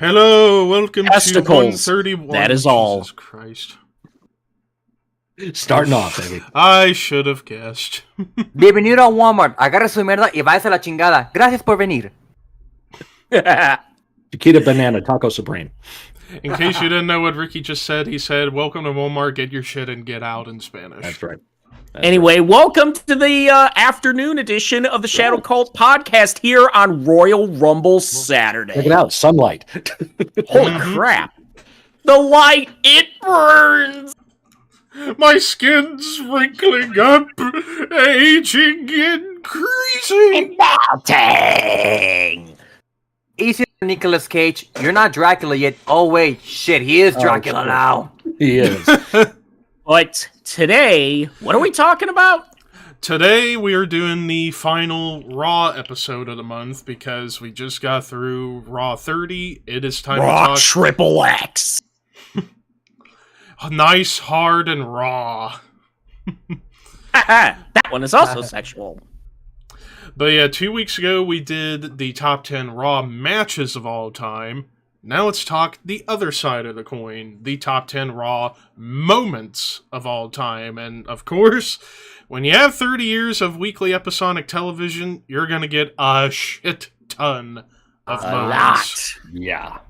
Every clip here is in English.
Hello, welcome Testicles. to 131. That is all. Jesus Christ. Starting off, baby. I should have guessed. Bienvenido a Walmart. Agarre su mierda y váyase a la chingada. Gracias por venir. Chiquita Banana Taco Supreme. In case you didn't know what Ricky just said, he said, "Welcome to Walmart, get your shit and get out" in Spanish. That's right. Anyway, welcome to the afternoon edition of the Shadow Kvlt podcast here on Royal Rumble Saturday. Check it out, sunlight. Holy crap. The light, it burns! My skin's wrinkling up, aging, increasing. Melting! Easy, Nicolas Cage. You're not Dracula yet. Oh, wait. Shit, he is Dracula shit. now. He is. But today, what are we talking about? Today we are doing the final Raw episode of the month because we just got through Raw 30. It is time Raw to talk Triple X. nice, hard, and raw. That one is also sexual. But yeah, 2 weeks ago we did the top 10 Raw matches of all time. Now let's talk the other side of the coin, the top 10 Raw moments of all time. And of course, when you have 30 years of weekly episodic television, you're going to get a shit ton of moments. Yeah.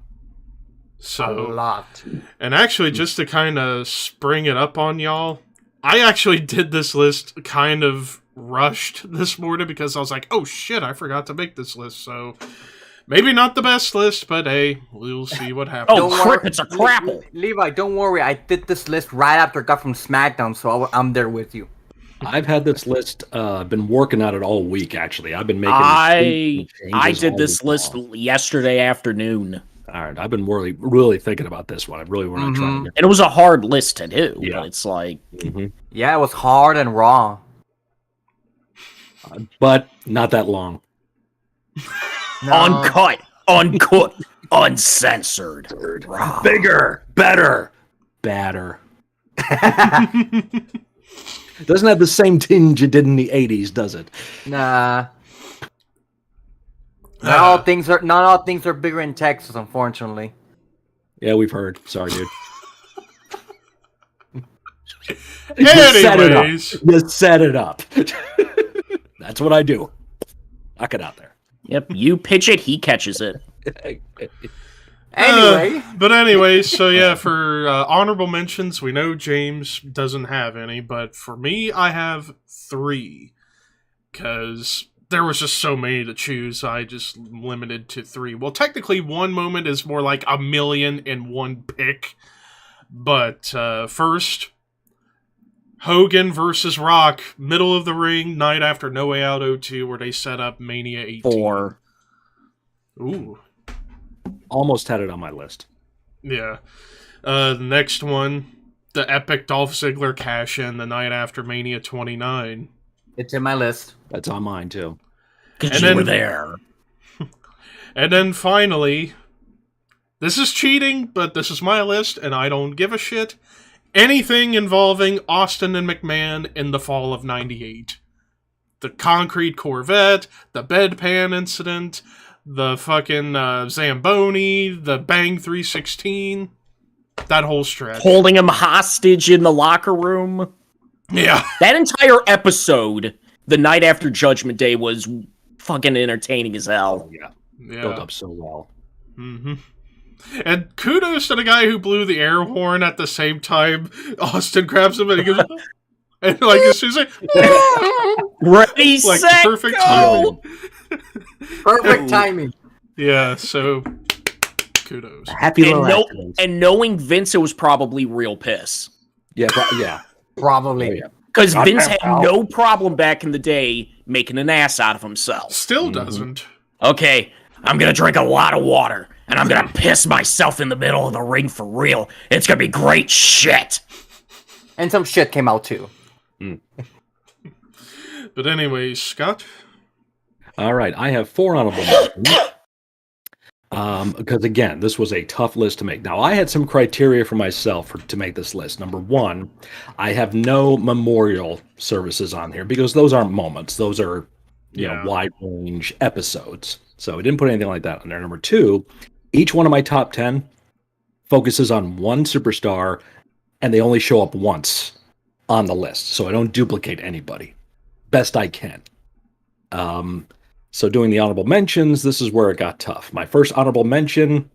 So, A lot. and actually, just to kind of spring it up on y'all, I actually did this list kind of rushed this morning because I was like, oh shit, I forgot to make this list. So, maybe not the best list, but hey, we'll see what happens. Oh, crap, it's a crapple. Levi, don't worry. I did this list right after I got from SmackDown, so I'm there with you. I've had this list, been working on it all week, actually. I've been making I changes did all this week list long. yesterday afternoon. All right, I've been really thinking about this one. I really want to try And it was a hard list to do. Yeah. But it's like, Yeah, it was hard and raw. but not that long. uncut, uncooked, uncensored. Bigger, better, badder. Doesn't have the same tinge it did in the 80s, does it? Nah. Not all things are bigger in Texas, unfortunately. Yeah, we've heard. Sorry, dude. You set it up. Anyways, You set it up. That's what I do. Knock it out there. Yep, you pitch it, he catches it. Anyway. But anyways, so yeah, for honorable mentions, we know James doesn't have any, but for me, I have 3. Because there was just so many to choose, I just limited to 3. Well, technically, one moment is more like a million in one pick. But first, Hogan versus Rock, middle of the ring, night after No Way Out 02, where they set up Mania 18. 4. Ooh. Almost had it on my list. Yeah. The next one, the epic Dolph Ziggler cash-in the night after Mania 29. It's in my list. That's on mine, too. Because And you then- were there. And then finally, this is cheating, but this is my list, and I don't give a shit. Anything involving Austin and McMahon in the fall of 98. The concrete Corvette, the bedpan incident, the fucking Zamboni, the Bang 316, that whole stretch. Holding him hostage in the locker room. Yeah. That entire episode, the night after Judgment Day, was fucking entertaining as hell. Yeah. Yeah. Built up so well. Mm-hmm. And kudos to the guy who blew the air horn at the same time Austin grabs him and he goes, and like as soon as like Ready, like set, perfect go! timing. Perfect timing. Yeah, so kudos. Happy little accidents. And knowing Vince, it was probably real piss. Yeah, yeah. Probably. Oh, yeah. Because Vince Goddamn had hell. no problem back in the day making an ass out of himself. Still doesn't. Okay, I'm gonna drink a lot of water, and I'm gonna piss myself in the middle of the ring for real. It's gonna be great shit. And some shit came out too. But anyways, Scott. All right, I have 4 honorable mentions. Because again, this was a tough list to make. Now, I had some criteria for myself to make this list. Number 1, I have no memorial services on here because those aren't moments; those are, you know, wide range episodes. So I didn't put anything like that on there. Number 2, Each one of my top 10 focuses on one superstar, and they only show up once on the list, so I don't duplicate anybody. Best I can. So doing the honorable mentions, this is where it got tough. My first honorable mention,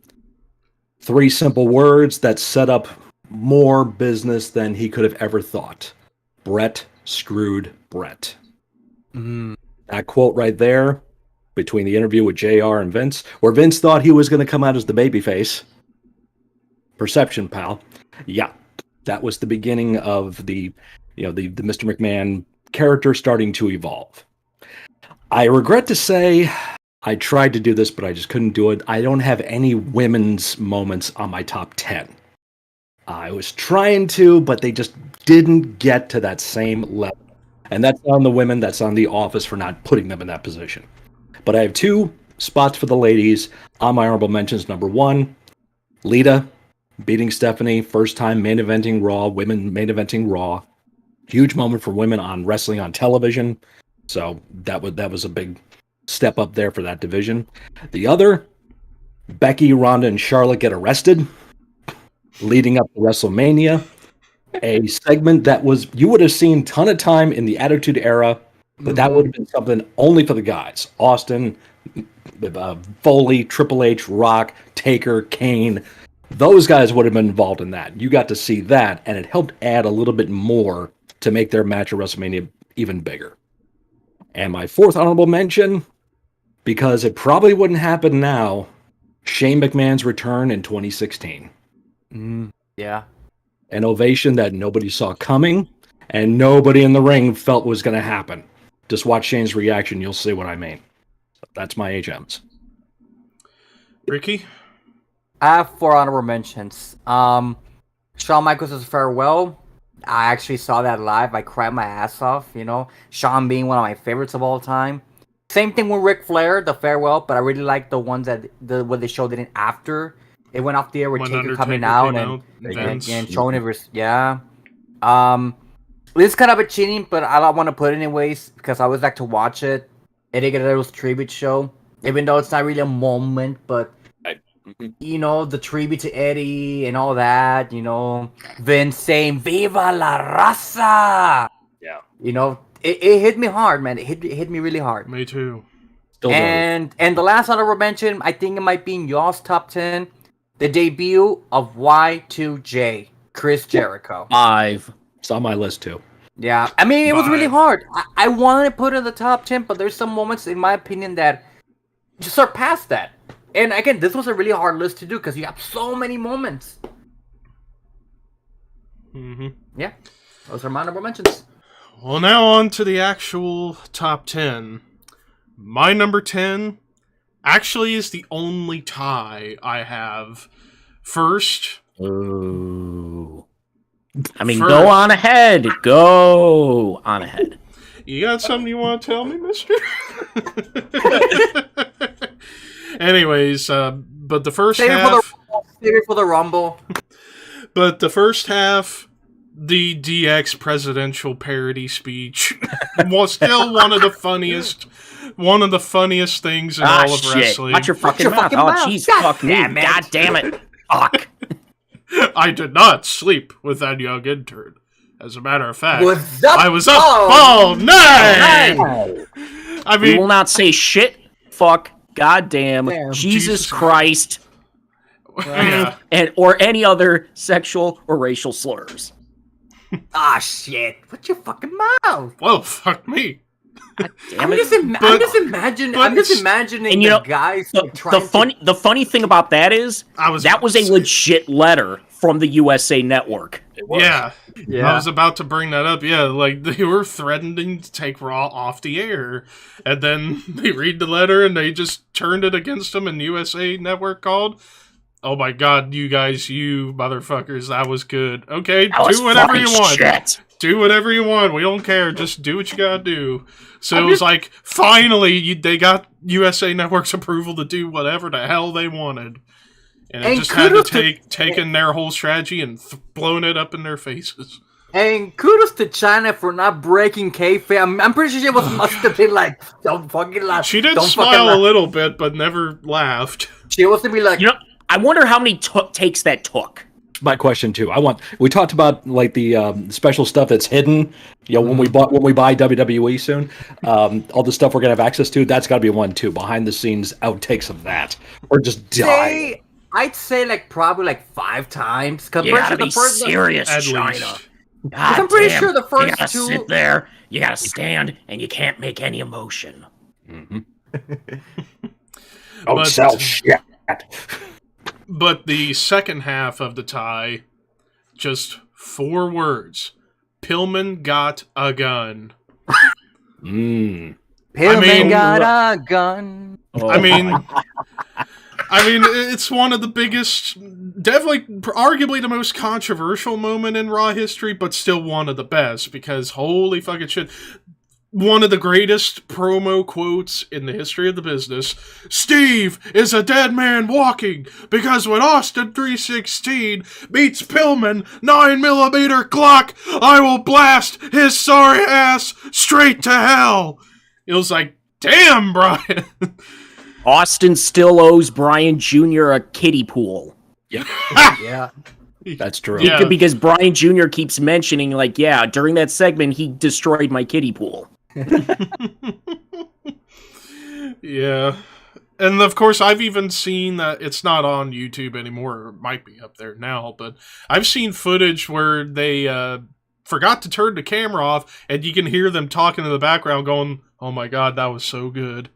3 simple words that set up more business than he could have ever thought. Brett screwed Brett. That quote right there, between the interview with JR and Vince, where Vince thought he was going to come out as the babyface. Perception, pal. Yeah, that was the beginning of the Mr. McMahon character starting to evolve. I regret to say I tried to do this, but I just couldn't do it. I don't have any women's moments on my top 10. I was trying to, but they just didn't get to that same level. And that's on the women, that's on The Office for not putting them in that position. But I have 2 spots for the ladies on my honorable mentions. Number 1, Lita beating Stephanie, first time main eventing Raw, women main eventing Raw. Huge moment for women on wrestling on television. So that was a big step up there for that division. The other, Becky, Ronda, and Charlotte get arrested leading up to WrestleMania. A segment that you would have seen a ton of time in the Attitude Era, but that would have been something only for the guys. Austin, Foley, Triple H, Rock, Taker, Kane. Those guys would have been involved in that. You got to see that, and it helped add a little bit more to make their match at WrestleMania even bigger. And my 4th honorable mention, because it probably wouldn't happen now, Shane McMahon's return in 2016. Yeah. An ovation that nobody saw coming, and nobody in the ring felt was going to happen. Just watch Shane's reaction, you'll see what I mean. That's my HMs. Ricky? I have 4 honorable mentions. Shawn Michaels' farewell. I actually saw that live. I cried my ass off, Shawn being one of my favorites of all time. Same thing with Ric Flair, the farewell, but I really like the ones what they showed it in after it went off the air with Taker coming out and showing it. Yeah. This is kind of a cheating, but I don't want to put it anyways because I always like to watch it. It did get a little tribute show, even though it's not really a moment, but the tribute to Eddie and all that, Vince saying "Viva la raza." Yeah. It hit me hard, man. It hit me really hard. Me too. And the last honorable mention, I think it might be in y'all's top 10, the debut of Y2J, Chris Jericho. 5. It's on my list too. Yeah, I mean, it was really hard. I wanted to put it in the top 10, but there's some moments, in my opinion, that just surpassed that. And again, this was a really hard list to do because you have so many moments. Yeah, those are my honorable mentions. Well, now on to the actual top 10. My number 10 actually is the only tie I have. First. Ooh. I mean, go on ahead. Go on ahead. You got something you want to tell me, mister? Anyways, but the first half... Save it for the Rumble. But the first half, the DX presidential parody speech was still one of the funniest things in all of wrestling. Watch your fucking mouth. Oh, jeez, fuck me. God damn it. Fuck. I did not sleep with that young intern. As a matter of fact, I was up all night. I mean, we will not say shit, fuck, goddamn, Jesus Christ, or any other sexual or racial slurs. Shit! Put your fucking mouth. Well, fuck me. I'm just imagining the guys. The funny thing about that is that was a legit letter from the USA Network. Yeah. I was about to bring that up. Yeah, like they were threatening to take Raw off the air, and then they read the letter and they just turned it against them. And USA Network called. Oh my God, you guys, you motherfuckers, that was good. Okay, do whatever you want. Shit. Do whatever you want. We don't care. Just do what you gotta do. So it was like, finally, they got USA Network's approval to do whatever the hell they wanted. And it just had to taken their whole strategy and blown it up in their faces. And kudos to China for not breaking kayfabe. I'm pretty sure she must have been like, don't fucking laugh. She did smile a little bit, but never laughed. She was to be like, I wonder how many takes that took. My question too. We talked about like the special stuff that's hidden. When we buy WWE soon, all the stuff we're gonna have access to. That's got to be one too. Behind the scenes outtakes of that, or just die. I'd say like probably like 5 times. You gotta be serious, at China. least. I'm pretty sure the first you gotta 2. sit there, you gotta stand, and you can't make any emotion. Don't sell shit. But the second half of the tie, just 4 words. Pillman got a gun. Pillman got a gun. I mean, it's one of the biggest, definitely, arguably the most controversial moment in Raw history, but still one of the best, because holy fucking shit. One of the greatest promo quotes in the history of the business. Steve is a dead man walking, because when Austin 316 meets Pillman 9mm Glock, I will blast his sorry ass straight to hell. It was like, damn, Brian. Austin still owes Brian Jr. a kiddie pool. Yeah. That's true. Yeah. Because Brian Jr. keeps mentioning, like, yeah, during that segment, he destroyed my kiddie pool. Yeah. And of course, I've even seen that it's not on YouTube anymore, or it might be up there now, but I've seen footage where they forgot to turn the camera off, and you can hear them talking in the background going, oh my god, that was so good.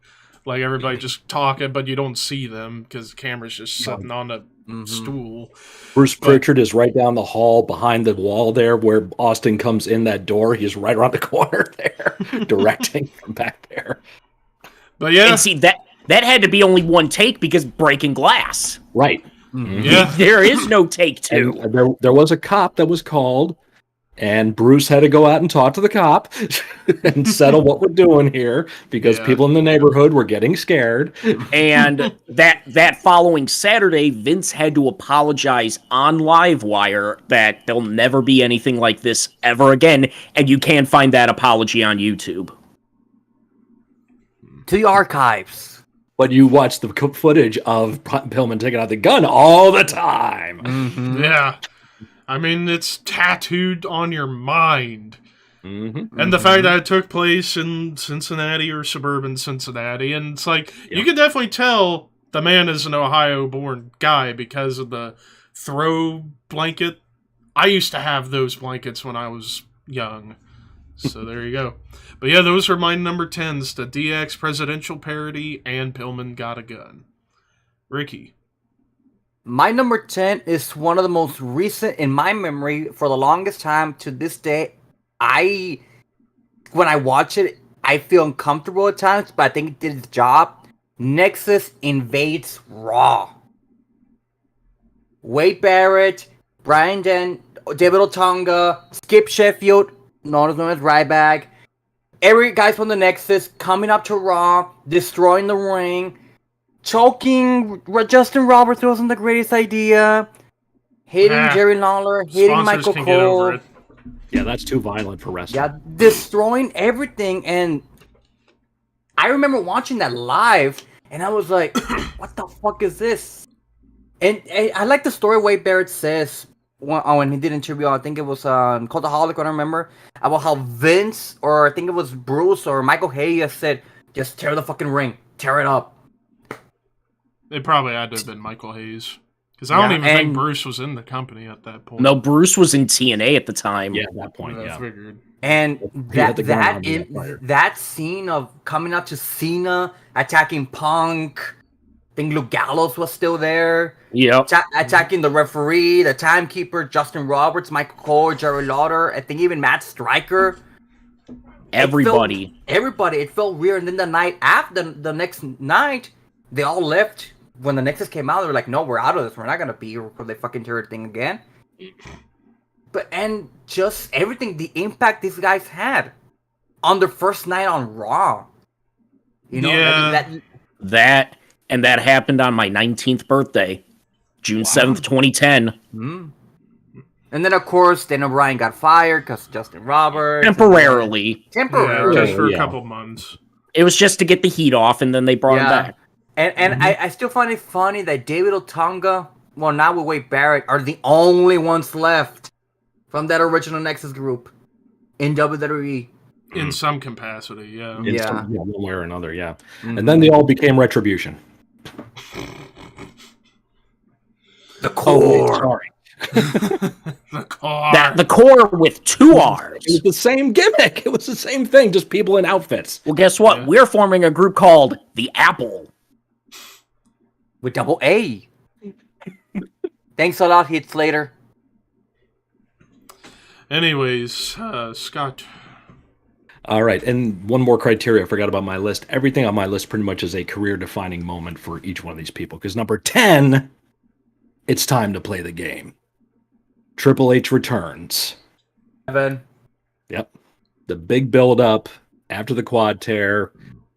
Like, everybody just talking, but you don't see them, because the camera's just sitting on a stool. Bruce Pritchard is right down the hall behind the wall there where Austin comes in that door. He's right around the corner there, directing from back there. But yeah. And see, that had to be only one take because breaking glass. Right. Yeah. There is no take 2. And there was a cop that was called, and Bruce had to go out and talk to the cop and settle what we're doing here because people in the neighborhood were getting scared. And that following Saturday, Vince had to apologize on Livewire that there'll never be anything like this ever again, and you can find that apology on YouTube. To the archives. But you watch the footage of Pillman taking out the gun all the time. Yeah. I mean, it's tattooed on your mind. And the fact that it took place in Cincinnati or suburban Cincinnati, and it's like, you can definitely tell the man is an Ohio-born guy because of the throw blanket. I used to have those blankets when I was young. So there you go. But yeah, those are my number 10s, the DX presidential parody and Pillman got a gun. Ricky. My number 10 is one of the most recent in my memory for the longest time to this day. When I watch it, I feel uncomfortable at times, but I think it did its job. Nexus invades Raw. Wade Barrett, Brian David Otunga, Skip Sheffield, known as Ryback. Every guys from the Nexus coming up to Raw, destroying the ring. Choking Justin Roberts wasn't the greatest idea. Hitting Jerry Lawler, hitting Michael Cole. Yeah, that's too violent for wrestling. Yeah, destroying everything. And I remember watching that live, and I was like, what the fuck is this? And I like the story Wade Barrett says when he did an interview, I think it was Cultaholic, I don't remember, about how Vince, or I think it was Bruce or Michael Hayes said, just tear the fucking ring. Tear it up. It probably had to have been Michael Hayes. Because I don't even think Bruce was in the company at that point. No, Bruce was in TNA at the time. Yeah, at that point, I figured. And that scene of coming up to Cena, attacking Punk, I think Luke Gallows was still there. Yep. Attacking the referee, the timekeeper, Justin Roberts, Michael Cole, Jerry Lawler, I think even Matt Stryker. Everybody. It felt weird. And then the night after, the next night, they all left. When the Nexus came out, they were like, no, we're out of this. We're not going to be here before they fucking tear the thing again. And just everything, the impact these guys had on their first night on Raw. You know, that happened on my 19th birthday, June 7th, 2010. Mm. And then, of course, Daniel Bryan got fired because Justin Roberts. Temporarily. Yeah, just for a couple months. It was just to get the heat off, and then they brought him back. And I still find it funny that David Otunga, well, now with Wade Barrett, are the only ones left from that original Nexus group in WWE. In some capacity, yeah. One way or another, yeah. And then they all became Retribution. The Core. Sorry. The Core. The Core with 2 R's. It was the same gimmick. It was the same thing, just people in outfits. Well, guess what? Yeah. We're forming a group called the Apple. With double A. Thanks a lot, Heath Slater. Anyways, Scott. All right, and one more criteria I forgot about my list. Everything on my list pretty much is a career-defining moment for each one of these people. Because number 10, it's time to play the game. Triple H returns. 7. Yep. The big build-up after the quad tear.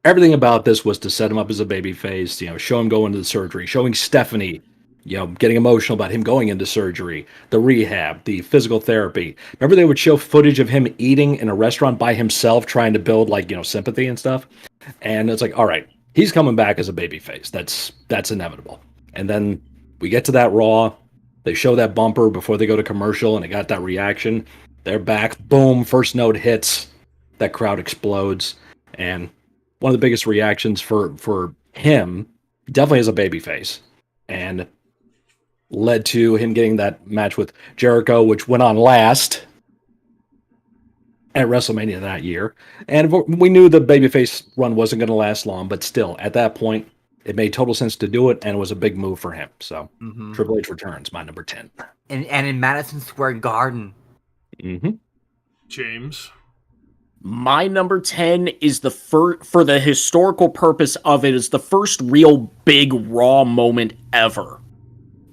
Everything about this was to set him up as a babyface, show him going to the surgery, showing Stephanie, getting emotional about him going into surgery, the rehab, the physical therapy. Remember they would show footage of him eating in a restaurant by himself, trying to build sympathy and stuff. And it's like, all right, he's coming back as a babyface. That's inevitable. And then we get to that Raw. They show that bumper before they go to commercial, and it got that reaction. They're back. Boom. First note hits. That crowd explodes. And one of the biggest reactions for him, definitely as a babyface, and led to him getting that match with Jericho, which went on last at WrestleMania that year. And we knew the babyface run wasn't going to last long, but still, at that point, it made total sense to do it, and it was a big move for him. So, Triple H returns, my number 10. And in Madison Square Garden. James. My number 10 is for the historical purpose of it, is the first real big Raw moment ever.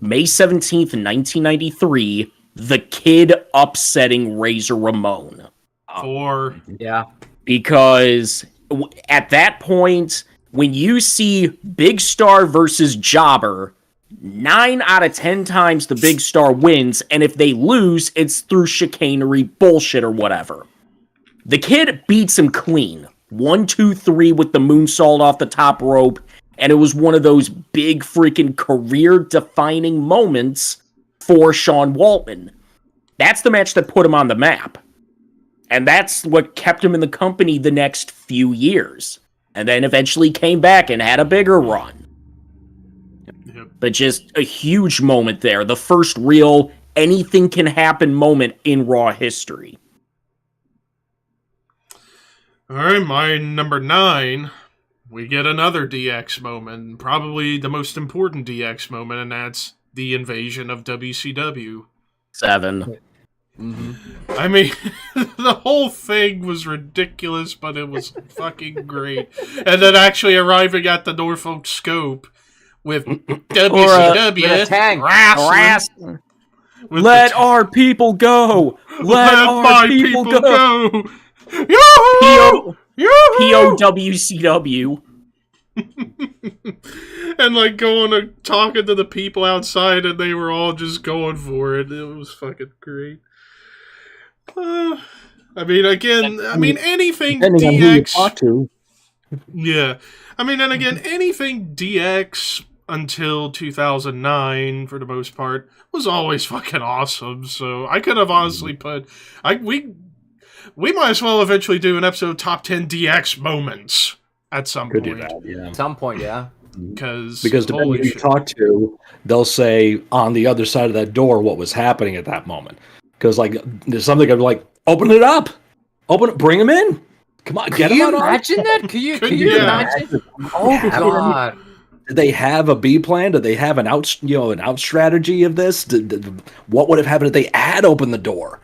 May 17th, 1993, The Kid upsetting Razor Ramon. 4. Yeah. Because at that point, when you see Big Star versus Jobber, 9 out of 10 times the Big Star wins, and if they lose, it's through chicanery, bullshit, or whatever. The Kid beats him clean. 1, 2, 3 with the moonsault off the top rope, and it was one of those big freaking career-defining moments for Sean Waltman. That's the match that put him on the map. And that's what kept him in the company the next few years. And then eventually came back and had a bigger run. Yep. But just a huge moment there. The first real anything can happen moment in Raw history. All right, my number 9, we get another DX moment, probably the most important DX moment, and that's the invasion of WCW. 7. I mean, the whole thing was ridiculous, but it was fucking great. And then actually arriving at the Norfolk Scope with WCW with a tank. wrestling. With Let the our people go! Let our my people go! Yoo-hoo! Yoo-hoo! POWCW. And like talking to the people outside, and they were all just going for it. It was fucking great. Anything Depending on who you DX. talk to. Yeah. And again, anything DX until 2009, for the most part, was always fucking awesome. So I could have honestly we might as well eventually do an episode of Top 10 DX moments at some Could point. do that, yeah. At some point, yeah. Because depending on who you shit. talk to, they'll say on the other side of that door what was happening at that moment. Because there's something of open it up, bring him in. Come on, get him out. Imagine that? Can you Yeah. imagine? Oh God! Did they have a B plan? Did they have an out strategy of this? What would have happened if they had opened the door?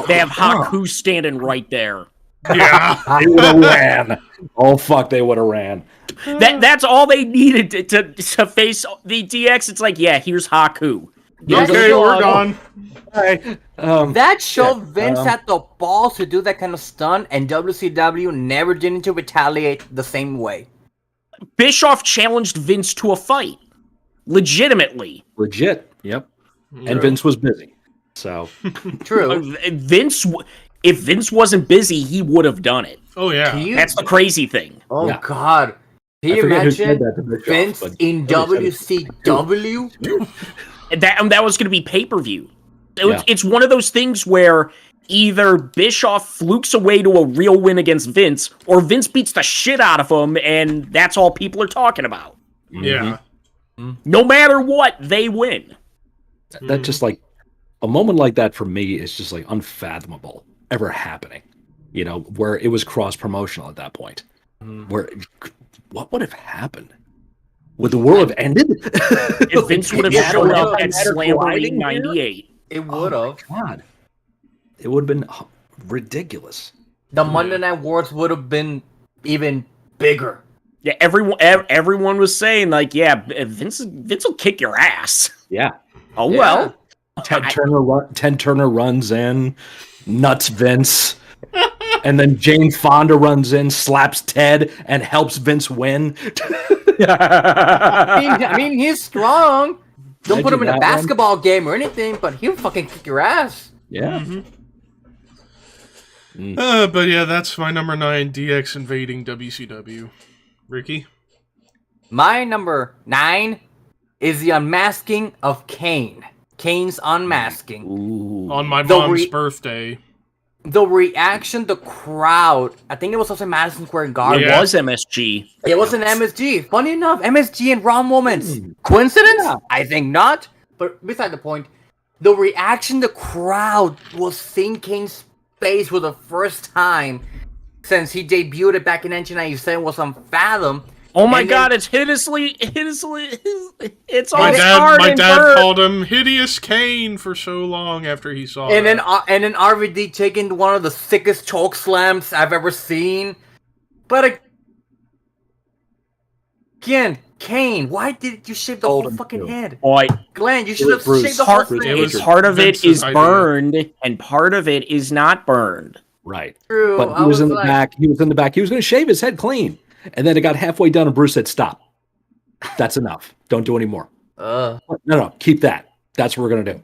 They have Haku standing right there. Yeah. They would have ran. Oh fuck, they would have ran. That's all they needed to face the DX. It's like, yeah, here's Haku. Okay, we're done. Right. That showed Vince had the balls to do that kind of stunt, and WCW never did to retaliate the same way. Bischoff challenged Vince to a fight. Legitimately. Legit. Yep. And Vince was busy. So True. If Vince wasn't busy, he would have done it. Oh, yeah. That's the crazy thing. Oh Yeah. God! Can I you forget who said imagine that to Bischoff, Vince but in somebody said it. WCW? That was going to be pay-per-view. Yeah. It's one of those things where either Bischoff flukes away to a real win against Vince, or Vince beats the shit out of him, and that's all people are talking about. Yeah. No matter what, they win. That just like a moment like that for me is just like unfathomable ever happening. You know, where it was cross promotional at that point. Where what would have happened? Would the world have ended? If Vince would have Yeah, showed no, up no, at Slamboree 98. It would have. God, it would have been ridiculous. The Monday Night Wars would have been even bigger. Yeah, everyone was saying, like, yeah, Vince will kick your ass. Yeah. Oh, well. Ted Turner runs in, nuts Vince. And then Jane Fonda runs in, slaps Ted, and helps Vince win. I mean, he's strong. Don't put him in a Imagine that basketball game or anything, but he'll fucking kick your ass. Yeah. But yeah, that's my number 9, DX invading WCW. Ricky? My number 9 is the unmasking of Kane. Kane's unmasking. Ooh. On my The mom's birthday. The reaction, the crowd. I think it was also Madison Square Garden. It was MSG. It was an MSG. Funny enough, MSG and Raw moments. Coincidence? Yeah. I think not. But beside the point, the reaction, the crowd was seeing Kane's face for the first time since he debuted it back in 1997 was on Fathom. Oh my And god, then- it's hideously, it's My all dad, scarred my and dad burnt. called him Hideous Kane for so long after he saw And it. then RVD taking one of the sickest choke slams I've ever seen. But again, Kane, why did you shave the Told whole him fucking to. head? Boy, Glenn, you should was have Bruce. shaved the whole Bruce. thing. It was part of it Vince's is idea. burned, and part of it is not burned. Right. True. But I he was in the like- back. He was in the back. He was going to shave his head clean. And then it got halfway done, and Bruce said, "Stop. That's enough. Don't do any more." No, keep that. That's what we're going to do.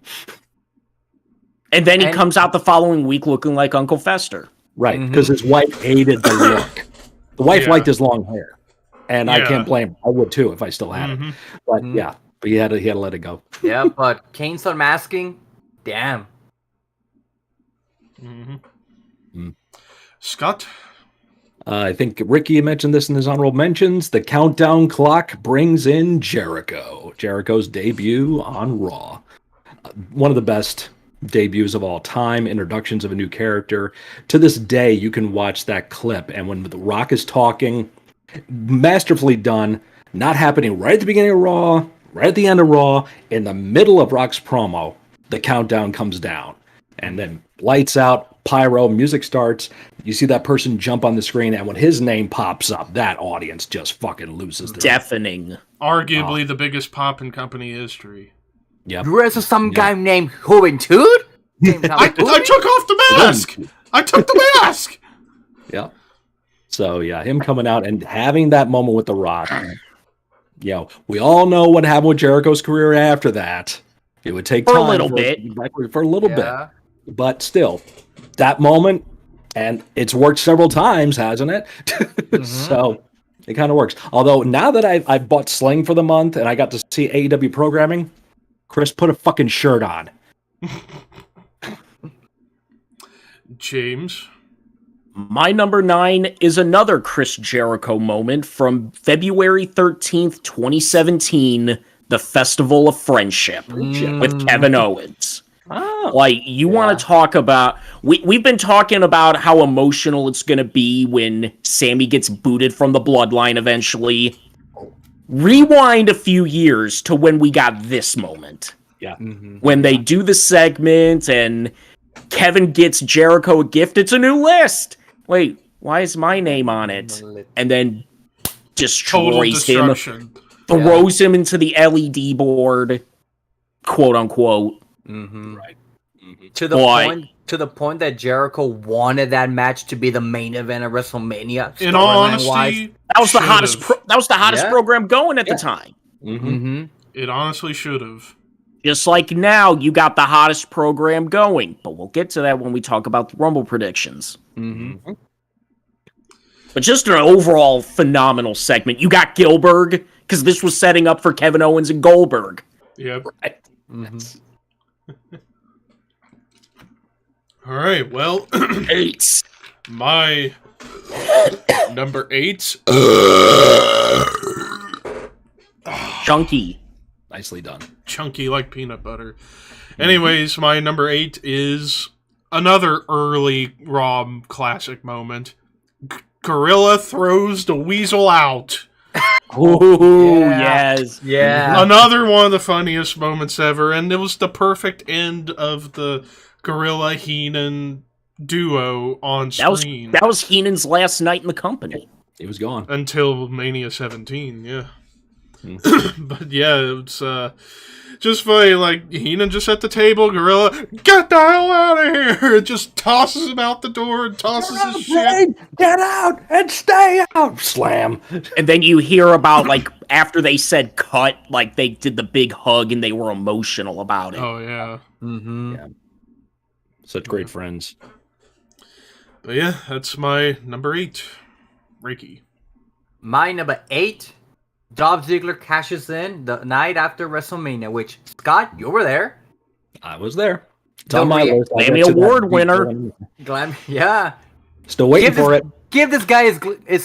And then he And- comes out the following week looking like Uncle Fester. Right. Because his wife hated the look. The wife Yeah. liked his long hair. And I Yeah. can't blame her. I would too if I still had it. But yeah, but he had to let it go. Yeah, but Kane's unmasking, damn. Scott? I think Ricky mentioned this in his honorable mentions. The countdown clock brings in Jericho. Jericho's debut on Raw. One of the best debuts of all time, introductions of a new character. To this day, you can watch that clip, and when The Rock is talking, masterfully done, not happening right at the beginning of Raw, right at the end of Raw, in the middle of Rock's promo, the countdown comes down. And then lights out, pyro, music starts. You see that person jump on the screen, and when his name pops up, that audience just fucking loses their... Deafening. Arguably the biggest pop in company history. Yep. There's some guy named Juventud? I took off the mask! I took the mask! Yep. So, yeah, him coming out and having that moment with The Rock. You know, we all know what happened with Jericho's career after that. It would take For a time little bit. For a little Yeah. bit. But still, that moment, and it's worked several times, hasn't it? So it kind of works. Although now that I've bought Sling for the month and I got to see AEW programming, Chris, put a fucking shirt on. James? My number 9 is another Chris Jericho moment from February 13th, 2017, the Festival of Friendship with Kevin Owens. Oh, Like, you want to talk about... We've been talking about how emotional it's going to be when Sammy gets booted from the bloodline eventually. Rewind a few years to when we got this moment. yeah. When they do the segment and Kevin gets Jericho a gift, it's a new list. Wait, why is my name on it? And then Total destroys him, destruction. throws him into the LED board, quote unquote. Right. To the Boy. point to the point that Jericho wanted that match to be the main event of WrestleMania. In all storyline-wise. honesty, That was the should've. hottest. That was the hottest Yeah. program going at the time. Mm-hmm. It honestly should have. Just like now, you got the hottest program going. But we'll get to that when we talk about the Rumble predictions. But just an overall phenomenal segment. You got Gilbert, because this was setting up for Kevin Owens and Goldberg. Yep. Right. Mhm. All right. Well, 8. my number 8. Chunky. Nicely done. Chunky like peanut butter. Anyways, my number 8 is another early Raw classic moment. Gorilla throws the weasel out. Ooh, Yeah. yes. Yeah. Another one of the funniest moments ever, and it was the perfect end of the Gorilla Heenan duo on screen. That was Heenan's last night in the company. He was gone. Until Mania 17, yeah. Mm. But yeah, it's just funny, like, Heenan just at the table, Gorilla, get the hell out of here! Just tosses him out the door and tosses his shit. Get out and stay out! Slam. And then you hear about, like, after they said cut, like, they did the big hug and they were emotional about it. Oh, yeah. Mm-hmm. Yeah. Such great friends. But yeah, that's my number 8. Reiki. My number 8, Dolph Ziggler cashes in the night after WrestleMania, which, Scott, you were there. I was there. It's The on my rea- list. I'll Grammy get to that Award detail winner. in a minute. Glad, yeah. Still waiting Give this- for it. Give this guy his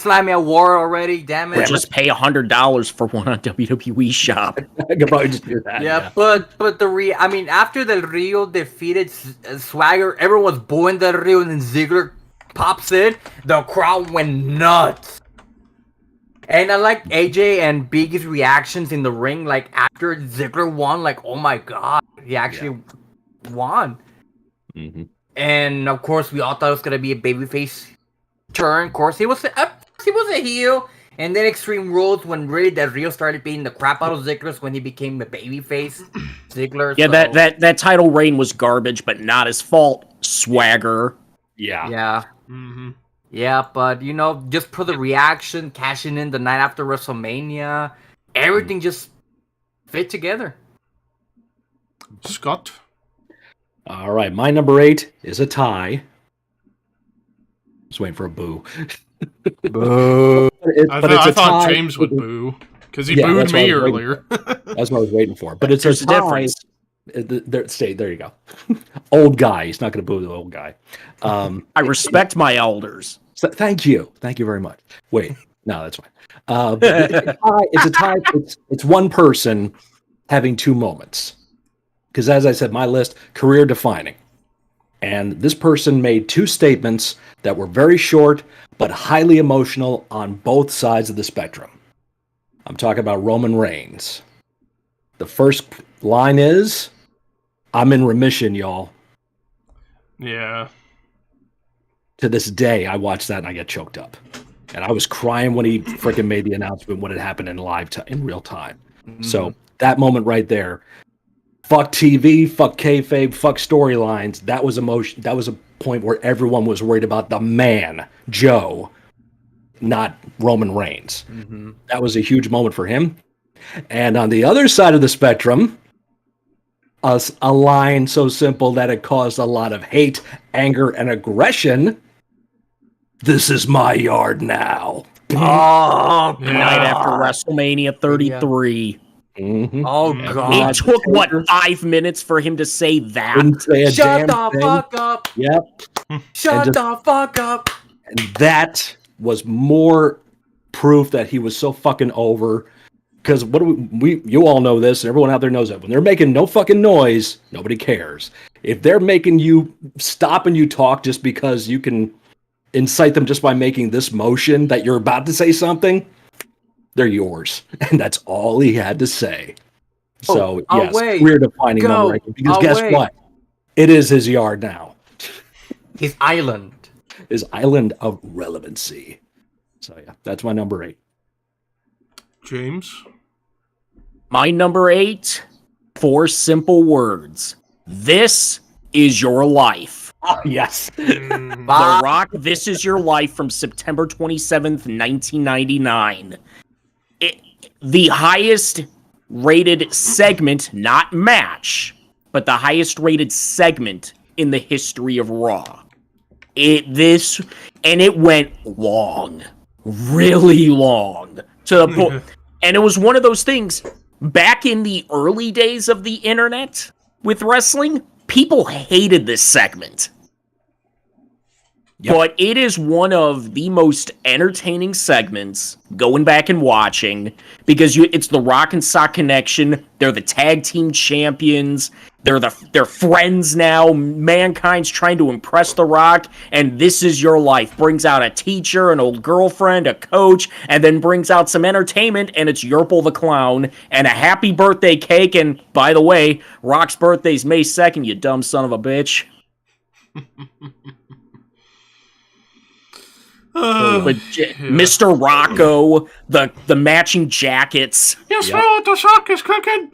Slammy Award already, damn Or it. just pay $100 for one on WWE Shop. I could probably just do that. Yeah, but I mean, after Del Rio defeated Swagger, everyone was booing Del Rio, and then Ziggler pops in, the crowd went nuts. And I like AJ and Biggie's reactions in the ring, like after Ziggler won, like, oh my god, he actually won. Mm-hmm. And of course, we all thought it was gonna be a babyface turn. Of course, he was a heel. And then Extreme Rules, when really Del Rio started beating the crap out of Ziggler, when he became a babyface. Ziggler. Yeah, so- that title reign was garbage, but not his fault. Swagger. Yeah. Yeah. Mm-hmm. Yeah, but you know, just for the reaction, cashing in the night after WrestleMania, everything just fit together. Scott. All right. My number 8 is a tie. Just waiting for a boo. Boo. I But it's a thought tie. James would boo. Because he Yeah, booed that's what I me was waiting earlier. That's what I was waiting for. But it's There's a a tie. difference. There you go. Old guy. He's not going to boo the old guy. I respect my elders. So thank you very much. Wait, no, that's fine. It's a tie. It's one person having two moments. Because as I said, my list, career defining, and this person made two statements that were very short but highly emotional on both sides of the spectrum. I'm talking about Roman Reigns. The first line is, "I'm in remission, y'all." Yeah. To this day, I watch that and I get choked up. And I was crying when he freaking made the announcement when it happened in in real time. So that moment right there, fuck TV, fuck kayfabe, fuck storylines. That was emotion. That was a point where everyone was worried about the man, Joe, not Roman Reigns. Mm-hmm. That was a huge moment for him. And on the other side of the spectrum, a line so simple that it caused a lot of hate, anger, and aggression. "This is my yard now." Oh, Yeah. Night after WrestleMania 33. Mhm. oh Yeah. god. It took, what, 5 minutes for him to say that? Didn't say a Shut damn the thing. fuck up. Yep. Shut just- the fuck up. And that was more proof that he was so fucking over. Because what do we you all know this, and everyone out there knows that when they're making no fucking noise, nobody cares. If they're making you stop and you talk just because you can incite them just by making this motion that you're about to say something, they're yours. And that's all he had to say. So Oh, yes, away. career defining Go. number 8. Because guess Away. what? It is his yard now. His island. His island of relevancy. So yeah, that's my number 8. James. My number 8, 4 simple words. This is your life. Oh, yes. Mm, The Rock, This Is Your Life from September 27th, 1999. The highest rated segment, not match, but the highest rated segment in the history of Raw. It went long. really long. To the point, and it was one of those things, back in the early days of the internet with wrestling, people hated this segment. Yep. But it is one of the most entertaining segments going back and watching because it's the Rock and Sock Connection. They're the tag team champions. They're friends now. Mankind's trying to impress The Rock, and This Is Your Life brings out a teacher, an old girlfriend, a coach, and then brings out some entertainment, and it's Yerple the Clown and a happy birthday cake. And by the way, Rock's birthday's May 2nd, you dumb son of a bitch. But Mr. Rocco, the matching jackets. You smell what the sock is cooking?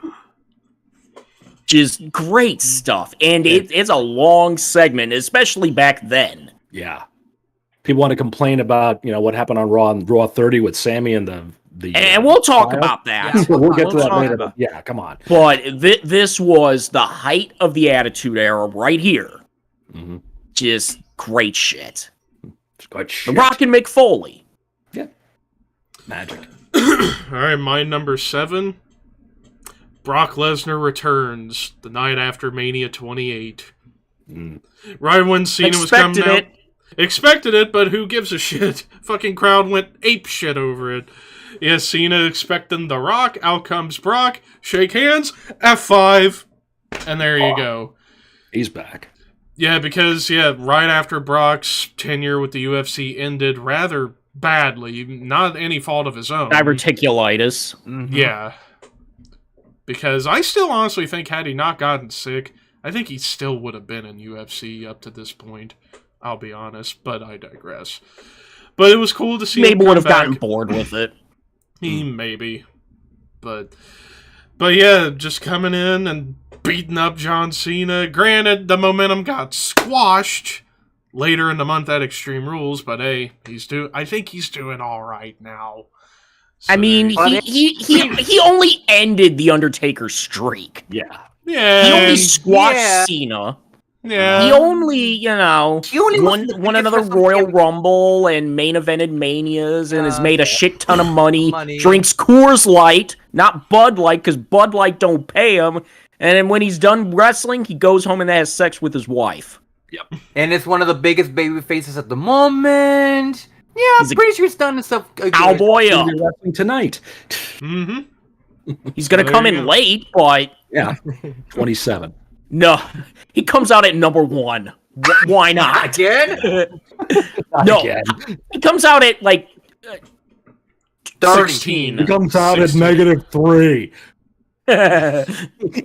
Just great stuff. And it's a long segment, especially back then. Yeah. People want to complain about, what happened on Raw 30 with Sammy and the and we'll talk about that. Yeah, we'll get to that talk later. about- Yeah, come on. But this was the height of the Attitude Era right here. Mm-hmm. Just great shit. Good The shit. Rock and Mick Foley. Yeah. Magic. All right, my number 7. Brock Lesnar returns the night after Mania 28. Right when Cena was coming out. Expected it, but who gives a shit? Fucking crowd went ape shit over it. Yeah, Cena expecting The Rock. Out comes Brock. Shake hands. F5. And there you go. He's back. Yeah, because, right after Brock's tenure with the UFC ended rather badly, not any fault of his own. Diverticulitis. Mhm. Yeah. Because I still honestly think had he not gotten sick, I think he still would have been in UFC up to this point. I'll be honest, but I digress. But it was cool to see him Maybe come would have back. gotten bored with it. Maybe. But yeah, just coming in and beating up John Cena. Granted, the momentum got squashed later in the month at Extreme Rules, but hey, I think he's doing all right now. So I mean, he only ended the Undertaker's streak. Yeah. yeah, He only squashed yeah. Cena. yeah. He only, He only won was the another biggest wrestling Royal champion. Rumble and main evented Manias and has made a shit ton of money. Money. Drinks Coors Light, not Bud Light, because Bud Light don't pay him. And then when he's done wrestling, he goes home and has sex with his wife. And it's one of the biggest baby faces at the moment. Yeah, I'm He's a pretty sure he's done stuff. Cowboy up. He's wrestling tonight. Mm-hmm. He's gonna There come you in go. late, but Yeah. 27. no, he comes out at number 1. Why not? Again? No, Again. he comes out at like 30. 16. He comes out at 60. -3.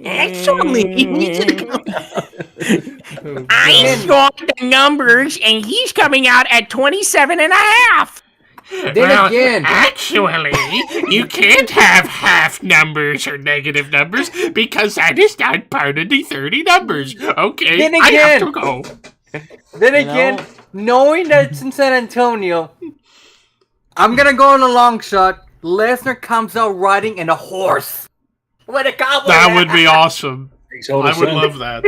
Actually, I saw the numbers, and he's coming out at 27 and a half. Then again, Actually, you can't have half numbers or negative numbers because that is not part of the 30 numbers. Okay, Then I have to again- go. then again, knowing that it's in San Antonio, I'm gonna go on a long shot. Lesnar comes out riding in a horse. With a cowboy That would hat. be awesome. He's I holding would a love that.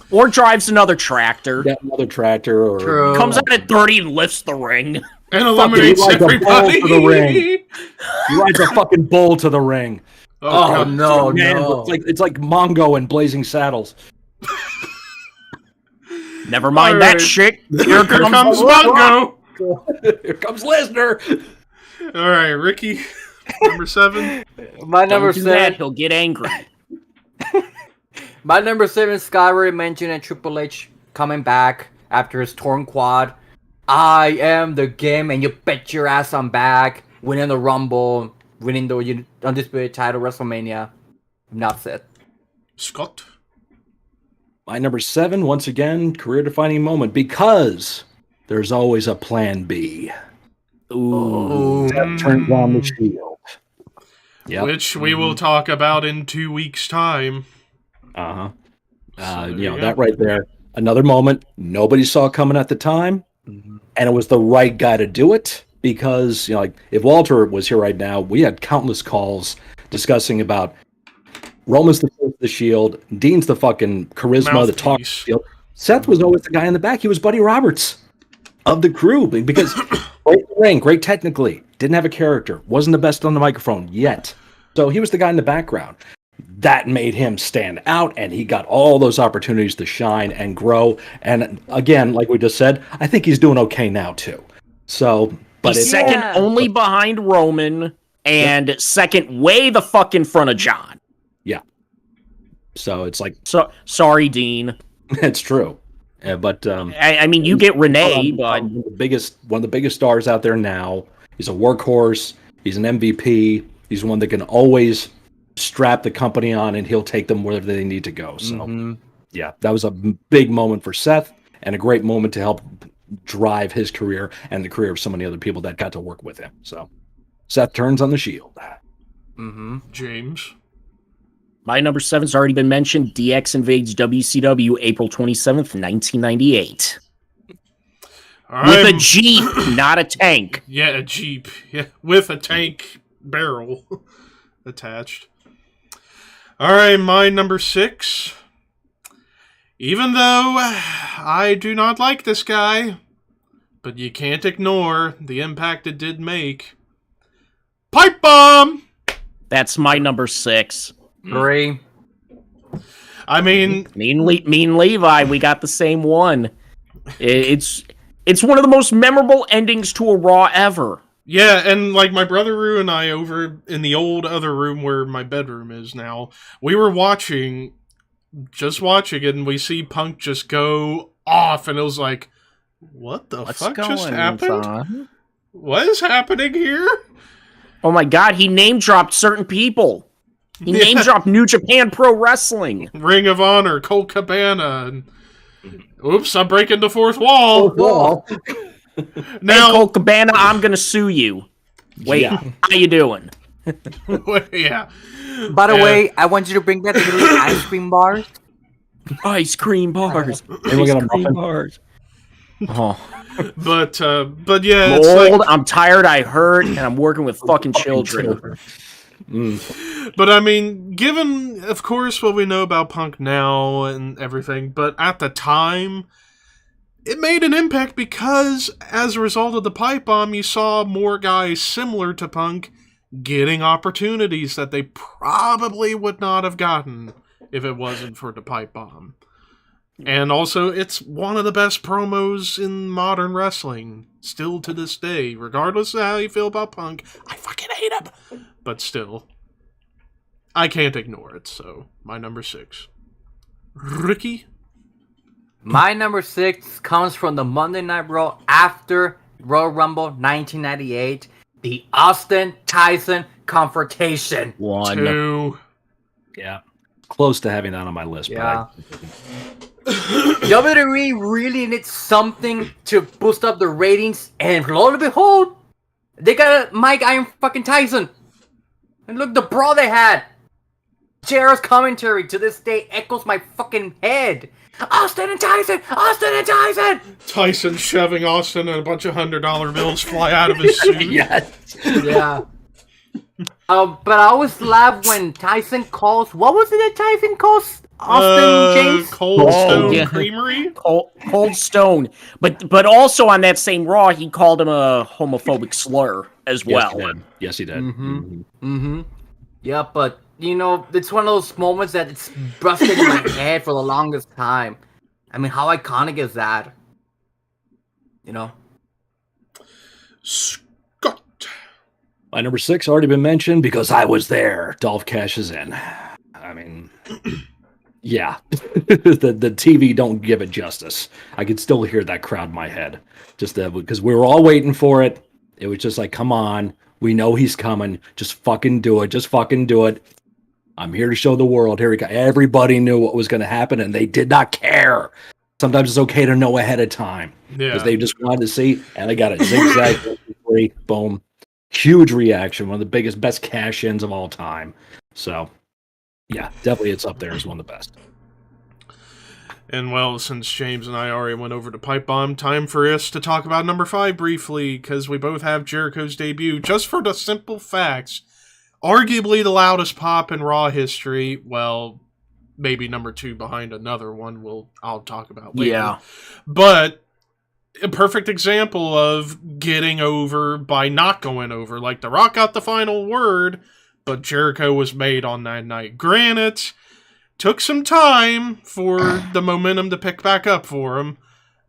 Or drives another tractor. Yeah, another tractor or True. Comes out at 30 and lifts the ring. And eliminates like a bull everybody. to the ring. He rides a fucking bull to the ring. Oh, Oh God. no, Man, no! it's like Mongo and Blazing Saddles. Never mind All that right. shit. Here Here comes Mongo. Here comes Lesnar. All right, Ricky, number 7. My number Don't do that, 7. he'll get angry. My number 7. Sky already mentioned and Triple H coming back after his torn quad. I am the game, and you bet your ass I'm back. Winning the Rumble, winning the Undisputed title, WrestleMania. Not said. Scott. My number 7, once again, career-defining moment because there's always a plan B. Ooh. That turns on the Shield. Yep. Which we will talk about in 2 weeks' time. Uh-huh. So there You you know, go. that right there. Another moment nobody saw coming at the time, and it was the right guy to do it because, like, if Walter was here right now, we had countless calls discussing about Roman's the face of the Shield, Dean's the fucking charisma, the talk Mouthpiece. Shield. Seth was always the guy in the back. He was Buddy Roberts of the crew because Great in the ring, great technically. Didn't have a character. Wasn't the best on the microphone yet. So he was the guy in the background. That made him stand out, and he got all those opportunities to shine and grow. And again, like we just said, I think he's doing okay now too. So, but He's second only behind Roman, and second way the fuck in front of John. Yeah. So it's like, so sorry, Dean. It's true. But I mean, you get Renee, but one of the biggest stars out there now. He's a workhorse. He's an MVP. He's one that can always strap the company on, and he'll take them wherever they need to go. So, yeah, that was a big moment for Seth, and a great moment to help drive his career and the career of so many other people that got to work with him. So, Seth turns on the Shield. James. My number 7's already been mentioned. DX invades WCW April 27th, 1998. With a Jeep, not a tank. Yeah, a Jeep. Yeah, with a tank barrel attached. Alright, my number 6. Even though I do not like this guy, but you can't ignore the impact it did make. Pipe Bomb! That's my number 6. 3. I mean... Mean Levi, we got the same one. It's one of the most memorable endings to a Raw ever. Yeah, and like my brother Rue and I over in the old other room where my bedroom is now, we were watching it, and we see Punk just go off, and it was like, what the fuck just happened? On? What is happening here? Oh my god, he name-dropped certain people. He name-dropped New Japan Pro Wrestling. Ring of Honor, Colt Cabana, and... Oops, I'm breaking the fourth wall. Now, hey, Colt Cabana, I'm gonna sue you. Wait, how you doing? Yeah. By the way, I want you to bring back the ice cream bars. Ice cream bars. Ice cream bars. Oh. But yeah, I'm it's old, like... I'm tired, I hurt, and I'm working with fucking children. But I mean, given, of course, what we know about Punk now and everything, but at the time, it made an impact because, as a result of the pipe bomb, you saw more guys similar to Punk getting opportunities that they probably would not have gotten if it wasn't for the pipe bomb. And also, it's one of the best promos in modern wrestling, still to this day. Regardless of how you feel about Punk, I fucking hate him! But still, I can't ignore it, so my number 6. Ricky? My number 6 comes from the Monday Night Raw after Royal Rumble 1998, the Austin Tyson confrontation. 1. 2. Yeah. Close to having that on my list. Yeah. WWE really needs something to boost up the ratings, and lo and behold, they got a Mike Iron fucking Tyson. And look, the brawl they had. JR's commentary to this day echoes my fucking head. Austin and Tyson! Austin and Tyson! Tyson shoving Austin and a bunch of $100 bills fly out of his suit. Yes. Yeah. But I always laugh when Tyson calls... What was it that Tyson calls Austin, James? Cold Stone Creamery? Cold Stone. But also on that same Raw, he called him a homophobic slur as well. Yes, he did. Yeah, but, you know, it's one of those moments that it's busted in my head for the longest time. I mean, how iconic is that? You know? Scott. My number 6 already been mentioned because I was there. Dolph cashes in. I mean, yeah. the TV don't give it justice. I could still hear that crowd in my head. Just because we were all waiting for it. It was just like, come on. We know he's coming. Just fucking do it. Just fucking do it. I'm here to show the world. Here we go. Everybody knew what was going to happen, and they did not care. Sometimes it's okay to know ahead of time. Because they just wanted to see, and I got it. Zigzag, boom. Huge reaction. One of the biggest, best cash-ins of all time. So, yeah, definitely it's up there as one of the best. And well, since James and I already went over to Pipe Bomb, time for us to talk about number 5 briefly, because we both have Jericho's debut. Just for the simple facts, arguably the loudest pop in Raw history. Well, maybe number 2 behind another one I'll talk about later. Yeah. But a perfect example of getting over by not going over. Like, The Rock got the final word, but Jericho was made on that night. Granted, took some time for the momentum to pick back up for him,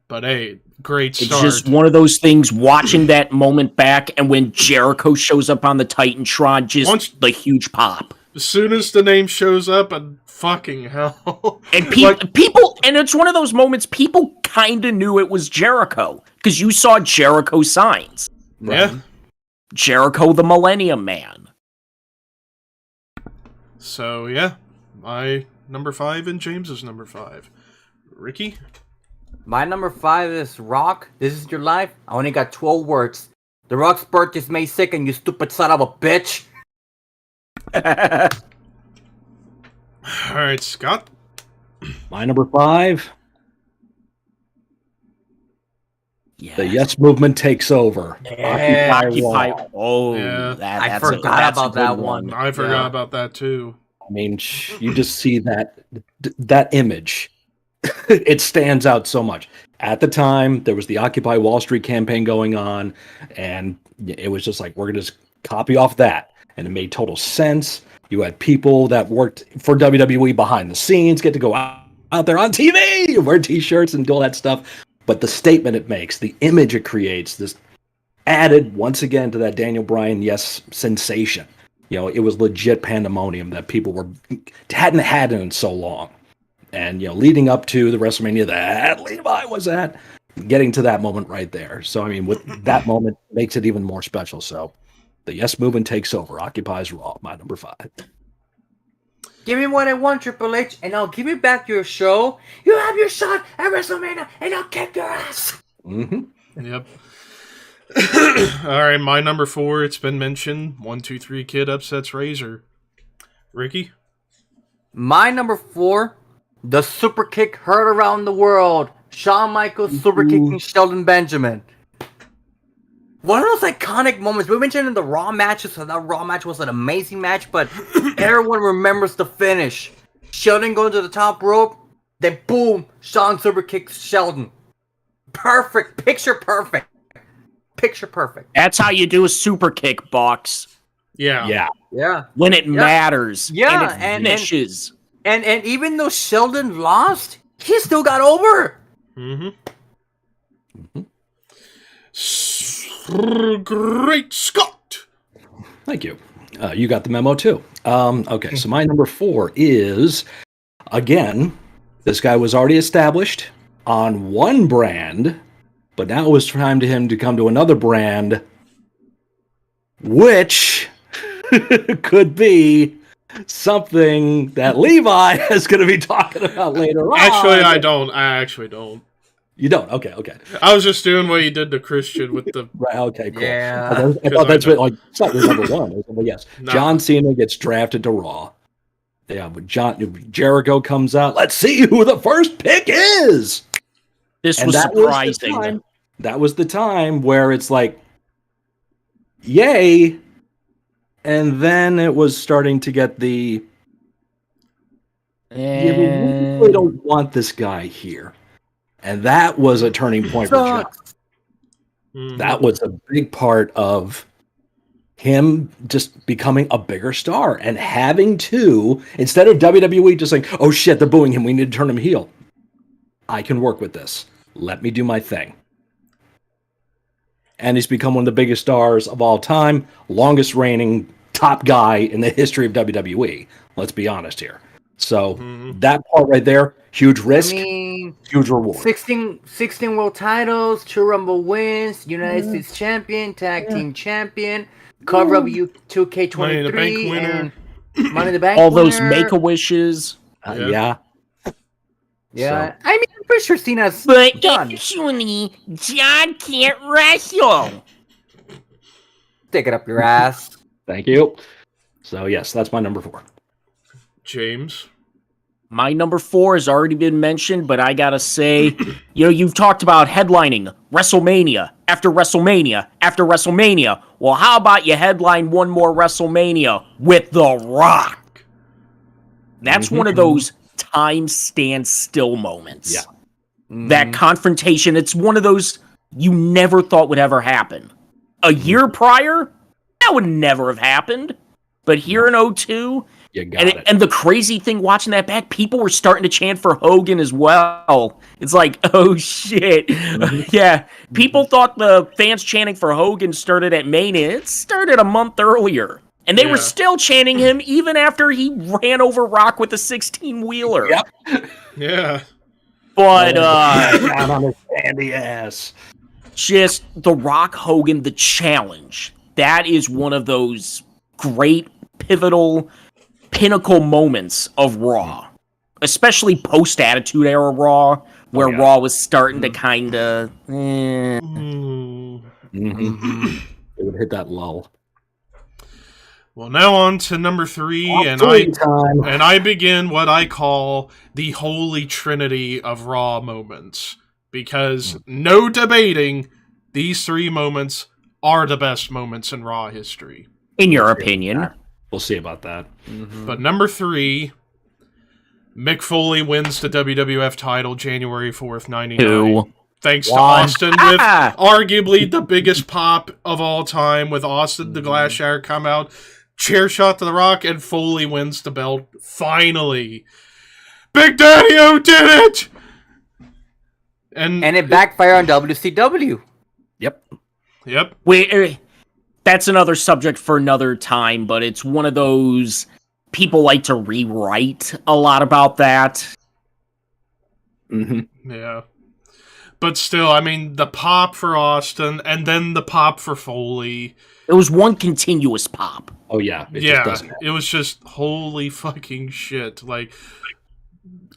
but hey, great start. It's just one of those things, watching that moment back, and when Jericho shows up on the Titantron, just the huge pop. As soon as the name shows up, and fucking hell. And people, and it's one of those moments, people kind of knew it was Jericho, because you saw Jericho signs. Right? Yeah. Jericho the Millennium Man. So, yeah, my number 5 and James's number 5. Ricky? My number 5 is Rock. This is your life. I only got 12 words. The Rock's birthday is May 2nd, you stupid son of a bitch. Alright, Scott? My number 5. Yes. The Yes Movement takes over. Yeah. Occupy. Oh, yeah. I forgot about that one. I forgot about that too. I mean, you just see that image. It stands out so much. At the time, there was the Occupy Wall Street campaign going on, and it was just like, we're going to just copy off that. And it made total sense. You had people that worked for WWE behind the scenes get to go out there on TV, wear T-shirts and do all that stuff. But the statement it makes, the image it creates, this added once again to that Daniel Bryan yes sensation. You know, it was legit pandemonium that people hadn't had in so long. And, you know, leading up to the WrestleMania that Levi was at, getting to that moment right there. So, I mean, with that moment makes it even more special. So, the Yes Movement takes over, occupies Raw, my number 5. Give me what I want, Triple H, and I'll give you back your show. You have your shot at WrestleMania, and I'll kick your ass. Mm-hmm. Yep. All right, my number 4, it's been mentioned. 1, 2, 3 Kid upsets Razor. Ricky? My number 4, the super kick heard around the world. Shawn Michaels super kicking Sheldon Benjamin. One of those iconic moments. We mentioned in the Raw matches, so that Raw match was an amazing match, but everyone remembers the finish. Sheldon going to the top rope, then boom, Shawn super kicks Sheldon. Perfect. Picture perfect. Picture perfect. That's how you do a super kick, Box. Yeah. Yeah. Yeah. When it matters. Yeah, And it finishes. And even though Sheldon lost, he still got over. Great Scott! Thank you. You got the memo too. Okay, so my number 4 is, again, this guy was already established on one brand, but now it was time to him to come to another brand, which could be something that Levi is going to be talking about later on. I actually don't. You don't? Okay. I was just doing what you did to Christian with the... Right, okay, cool. Yeah. I thought that's what, like, it's not your number 1. But yes, No. John Cena gets drafted to Raw. Yeah, but Jericho comes out. Let's see who the first pick is. This And was surprising. That was the time where it's like, yay. And then it was starting to get the, yeah, but we really don't want this guy here. And that was a turning point for John. That was a big part of him just becoming a bigger star and having to, instead of WWE just saying, oh shit, they're booing him, we need to turn him heel. I can work with this. Let me do my thing. And he's become one of the biggest stars of all time, longest reigning top guy in the history of WWE. Let's be honest here. So that part right there, huge risk, huge reward. 16 world titles, 2 Rumble wins, United States champion, tag team champion, cover of U2K23, Money in the Bank winner. and Money in the Bank All winner. those Make-A-Wishes. Yeah. Yeah, So. I mean, I'm pretty sure Cena's But done. actually, John can't wrestle. Stick it up your ass. Thank you. So, yes, that's my number 4. James? My number 4 has already been mentioned, but I gotta say, you've talked about headlining WrestleMania after WrestleMania after WrestleMania. Well, how about you headline one more WrestleMania with The Rock? That's one of those time stand still moments. Yeah. That confrontation, it's one of those you never thought would ever happen. A year prior, that would never have happened. But here in 02, You got it. and the crazy thing watching that back, people were starting to chant for Hogan as well. It's like, oh shit. Yeah, people thought the fans chanting for Hogan started at Mania. It started a month earlier. And they were still chanting him even after he ran over Rock with a 16-wheeler. Yep. Yeah. But, down on his sandy ass. just The Rock Hogan, the challenge. That is one of those great, pivotal, pinnacle moments of Raw. Especially post-Attitude Era Raw, where Raw was starting to kind of... It would hit that lull. Well, now on to number 3, and I begin what I call the holy trinity of Raw moments. Because no debating, these 3 moments are the best moments in Raw history. In your opinion. We'll see about that. But number 3, Mick Foley wins the WWF title January 4th, 99. Thanks to Austin with arguably the biggest pop of all time, with Austin the Glass Shatter come out, chair shot to The Rock, and Foley wins the belt. Finally. Big Daddy-O did it! And it backfired on WCW. Yep. Wait, that's another subject for another time, but it's one of those people like to rewrite a lot about that. Yeah. But still, I mean, the pop for Austin, and then the pop for Foley. It was one continuous pop. Oh, yeah. It was just holy fucking shit. Like,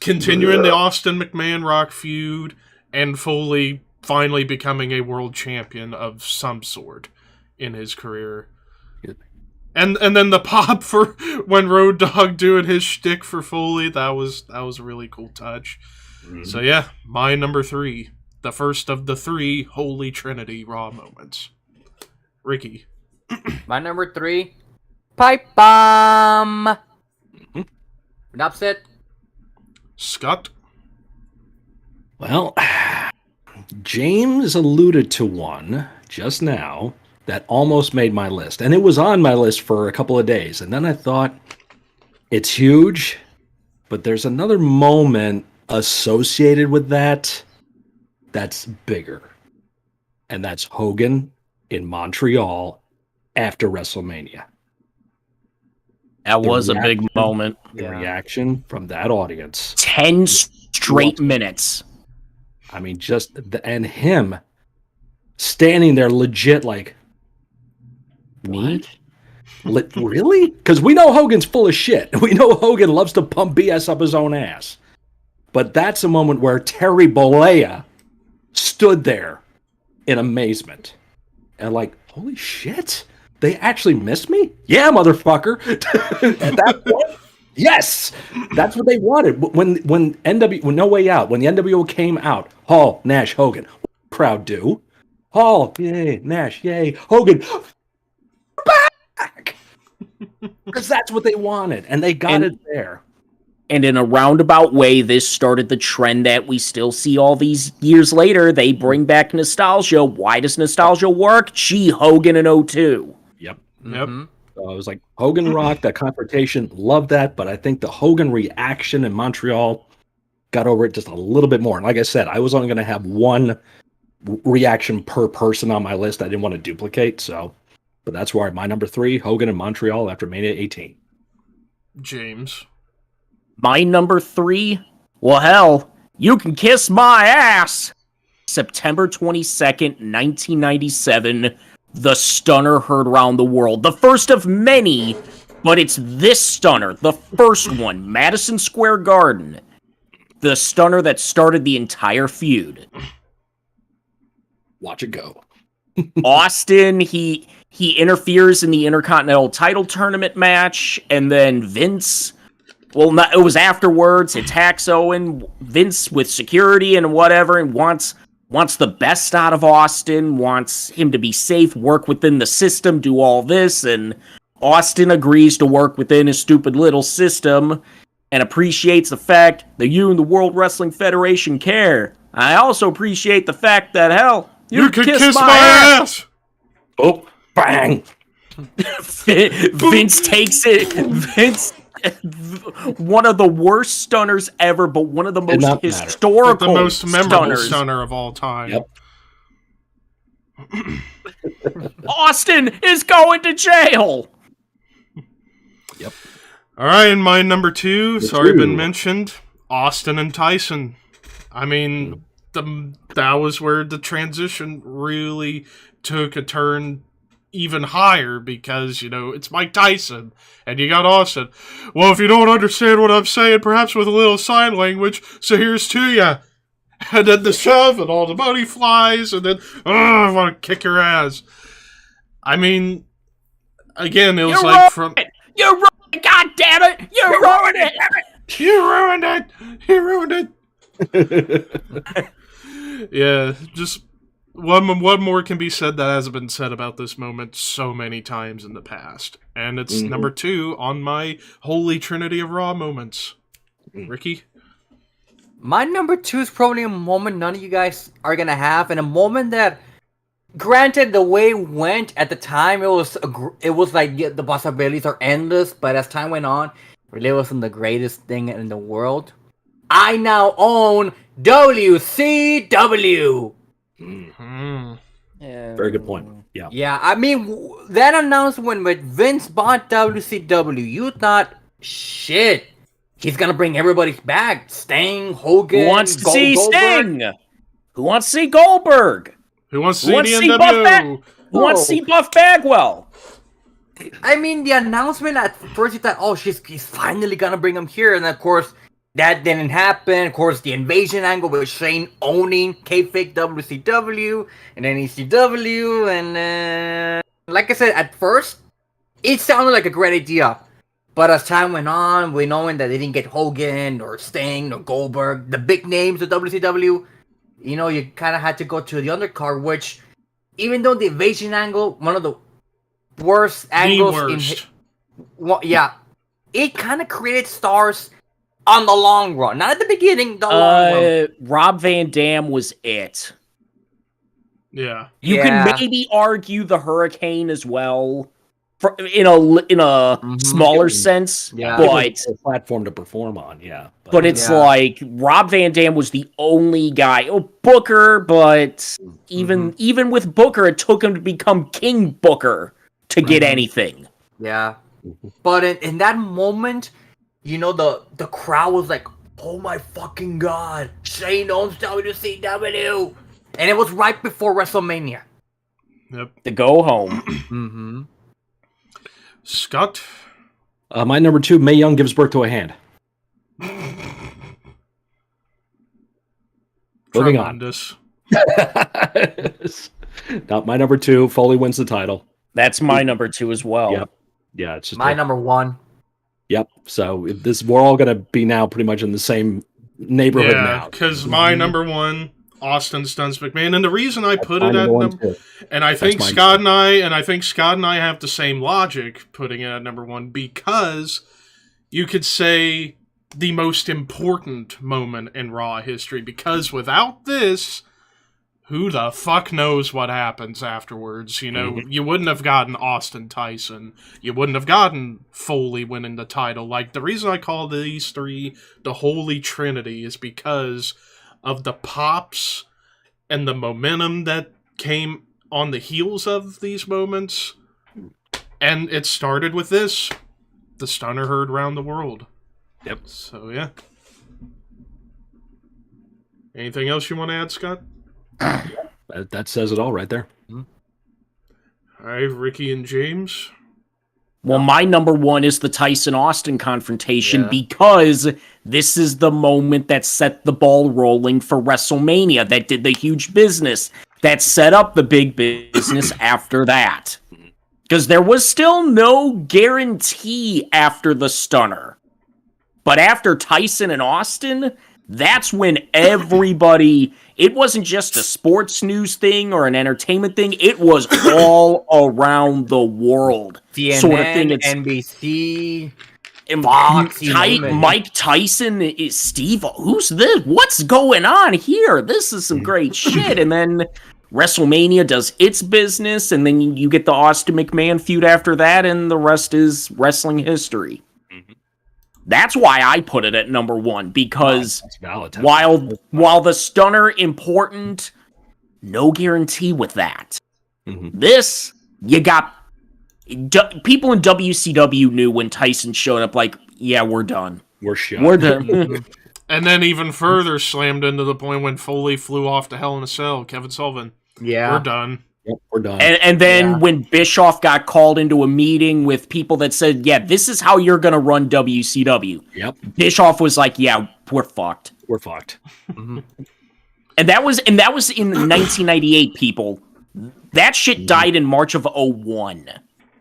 continuing the Austin McMahon Rock feud, and Foley finally becoming a world champion of some sort in his career. And then the pop for when Road Dogg doing his shtick for Foley, that was a really cool touch. So yeah, my number 3. The first of the 3 Holy Trinity Raw moments. Ricky. My number 3, Pipe Bomb. That's it. Scott. Well, James alluded to one just now that almost made my list. And it was on my list for a couple of days. And then I thought, it's huge, but there's another moment associated with that that's bigger. And that's Hogan in Montreal after WrestleMania. That was a big moment. The reaction from that audience. 10 straight minutes. I mean, and him standing there legit like, me? Really? Because we know Hogan's full of shit. We know Hogan loves to pump BS up his own ass. But that's a moment where Terry Bollea stood there in amazement. And like, holy shit, they actually missed me? Yeah, motherfucker. At that point, yes, that's what they wanted. When No Way Out, when the NWO came out, Hall, Nash, Hogan, what did the crowd do? Hall, yay, Nash, yay, Hogan, back! Because that's what they wanted, and they got it there. And in a roundabout way, this started the trend that we still see all these years later. They bring back nostalgia. Why does nostalgia work? Gee, Hogan in 02. Yep. So it was like Hogan Rock, that confrontation, loved that, but I think the Hogan reaction in Montreal got over it just a little bit more. And like I said, I was only going to have one reaction per person on my list. I didn't want to duplicate, but that's why my number 3, Hogan in Montreal after Mania 18. James. My number 3? Well, hell, you can kiss my ass! September 22nd, 1997, the stunner heard around the world. The first of many, but it's this stunner, the first one, Madison Square Garden. The stunner that started the entire feud. Watch it go. Austin, he interferes in the Intercontinental title tournament match, and then Vince... Well, it was afterwards. Attacks Owen, Vince with security and whatever, and wants the best out of Austin, wants him to be safe, work within the system, do all this, and Austin agrees to work within his stupid little system and appreciates the fact that you and the World Wrestling Federation care. I also appreciate the fact that, hell, You could kiss my ass! Oh, bang! Vince takes it. Vince, one of the worst stunners ever, but one of the most historical, but the most memorable stunners. Stunner of all time. Yep. Austin is going to jail. Yep. All right, and my number 2, it's already been mentioned, Austin and Tyson. I mean, that was where the transition really took a turn even higher because, you know, it's Mike Tyson, and you got Austin. Well, if you don't understand what I'm saying, perhaps with a little sign language, so here's to ya. And then the shove, and all the money flies, and then, I want to kick your ass. I mean, again, it was You ruined it! God damn it! You ruined it! You ruined it! You ruined it! Yeah, just one more can be said that hasn't been said about this moment so many times in the past. And it's number 2 on my Holy Trinity of Raw moments. Ricky? My number 2 is probably a moment none of you guys are gonna have, and a moment that, granted, the way it went at the time, it was like the possibilities are endless. But as time went on, it really wasn't the greatest thing in the world. I now own WCW. Very good point. Yeah. Yeah, I mean, that announcement when Vince bought WCW, you thought, shit, he's gonna bring everybody back. Sting, Hogan, Who wants to see Goldberg. Sting? Who wants to see Goldberg? Who wants to see Who the Who wants to see Buff Bagwell? I mean, the announcement at first you thought, oh, he's finally gonna bring him here, and of course that didn't happen. Of course, the invasion angle with Shane owning kayfabe WCW and then ECW, and like I said, at first it sounded like a great idea, but as time went on, we knowing that they didn't get Hogan or Sting or Goldberg, the big names of WCW, you know, you kind of had to go to the undercard, which, even though the invasion angle, one of the worst angles it kind of created stars on the long run, not at the beginning. The long run. Rob Van Dam was it. Yeah, you can maybe argue the Hurricane as well, in a smaller sense. Yeah, but a platform to perform on. Yeah, but it's like Rob Van Dam was the only guy. Oh, Booker, but even with Booker, it took him to become King Booker to get anything. Yeah, but in that moment, you know, the crowd was like, "Oh my fucking god, Shane owns WCW," and it was right before WrestleMania. Yep. The go home. Scott? My number 2, Mae Young gives birth to a hand. Moving on. Now, my number 2, Foley wins the title. That's my number 2 as well. Yep. Yeah, it's just my number 1. Yep. So we're all going to be now pretty much in the same neighborhood now. Yeah, because my number 1, Austin Stuns McMahon, and the reason I put it at number, and I think Scott and I have the same logic putting it at number 1, because you could say the most important moment in Raw history, because without this, who the fuck knows what happens afterwards? You know, you wouldn't have gotten Austin Tyson. You wouldn't have gotten Foley winning the title. Like, the reason I call these 3 the Holy Trinity is because of the pops and the momentum that came on the heels of these moments. And it started with this. The Stunner heard around the world. Yep. So, yeah. Anything else you want to add, Scott? That says it all right there. All right, Ricky and James. Well, my number 1 is the Tyson-Austin confrontation because this is the moment that set the ball rolling for WrestleMania, that did the huge business, that set up the big business after that. Because there was still no guarantee after the Stunner. But after Tyson and Austin, that's when everybody... It wasn't just a sports news thing or an entertainment thing. It was all around the world. CNN, sort of thing. It's, NBC, Fox, Mike Tyson is Steve. Who's this? What's going on here? This is some great shit. And then WrestleMania does its business, and then you get the Austin McMahon feud after that, and the rest is wrestling history. Mhm. That's why I put it at number 1, because That's valid. while the Stunner important, no guarantee with that. Mhm. This, you got... people in WCW knew when Tyson showed up, like, yeah, we're done. We're shut. We're done. And then even further slammed into the point when Foley flew off to Hell in a Cell. Kevin Sullivan. Yeah. We're done. Yep, we're done. And then when Bischoff got called into a meeting with people that said, yeah, this is how you're going to run WCW. Yep, Bischoff was like, yeah, we're fucked. we're fucked. Mhm. And that was in 1998, people. That shit died in March of 01.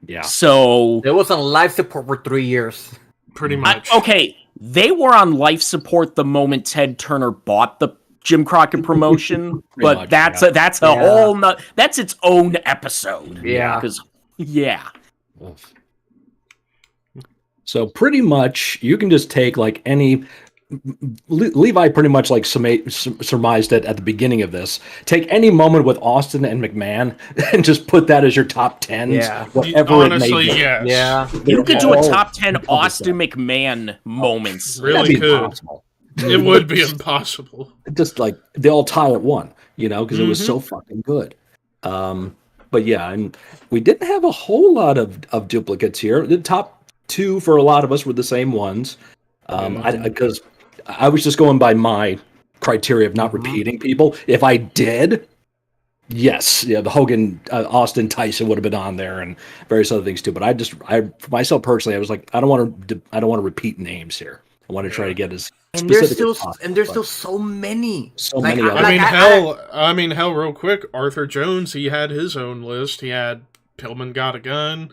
Yeah. So, It was on life support for 3 years. Pretty much. okay, they were on life support the moment Ted Turner bought the Jim Crockett promotion, but much, that's yeah. that's a whole that's its own episode. Yeah. 'Cause- yeah. So pretty much, you can just take like any. Levi pretty much like surmised it at the beginning of this. Take any moment with Austin and McMahon and just put that as your top 10s, Yeah. whatever Honestly, it may be. yes. Yeah. You could do a all top 10 encompass Austin that. McMahon moments. Really That'd be could. impossible. It would be impossible. Just like they all tie at one, because it was so fucking good. But yeah, and we didn't have a whole lot of duplicates here. The top 2 for a lot of us were the same ones. Because I was just going by my criteria of not repeating people. If I did, yes, the Hogan, Austin, Tyson would have been on there, and various other things too. But for myself personally, I was like, I don't want to repeat names here. I want to try to get as And there's specific still as possible, but so many. so many of I mean, hell, real quick. Arthur Jones, he had his own list. He had Pillman Got a Gun,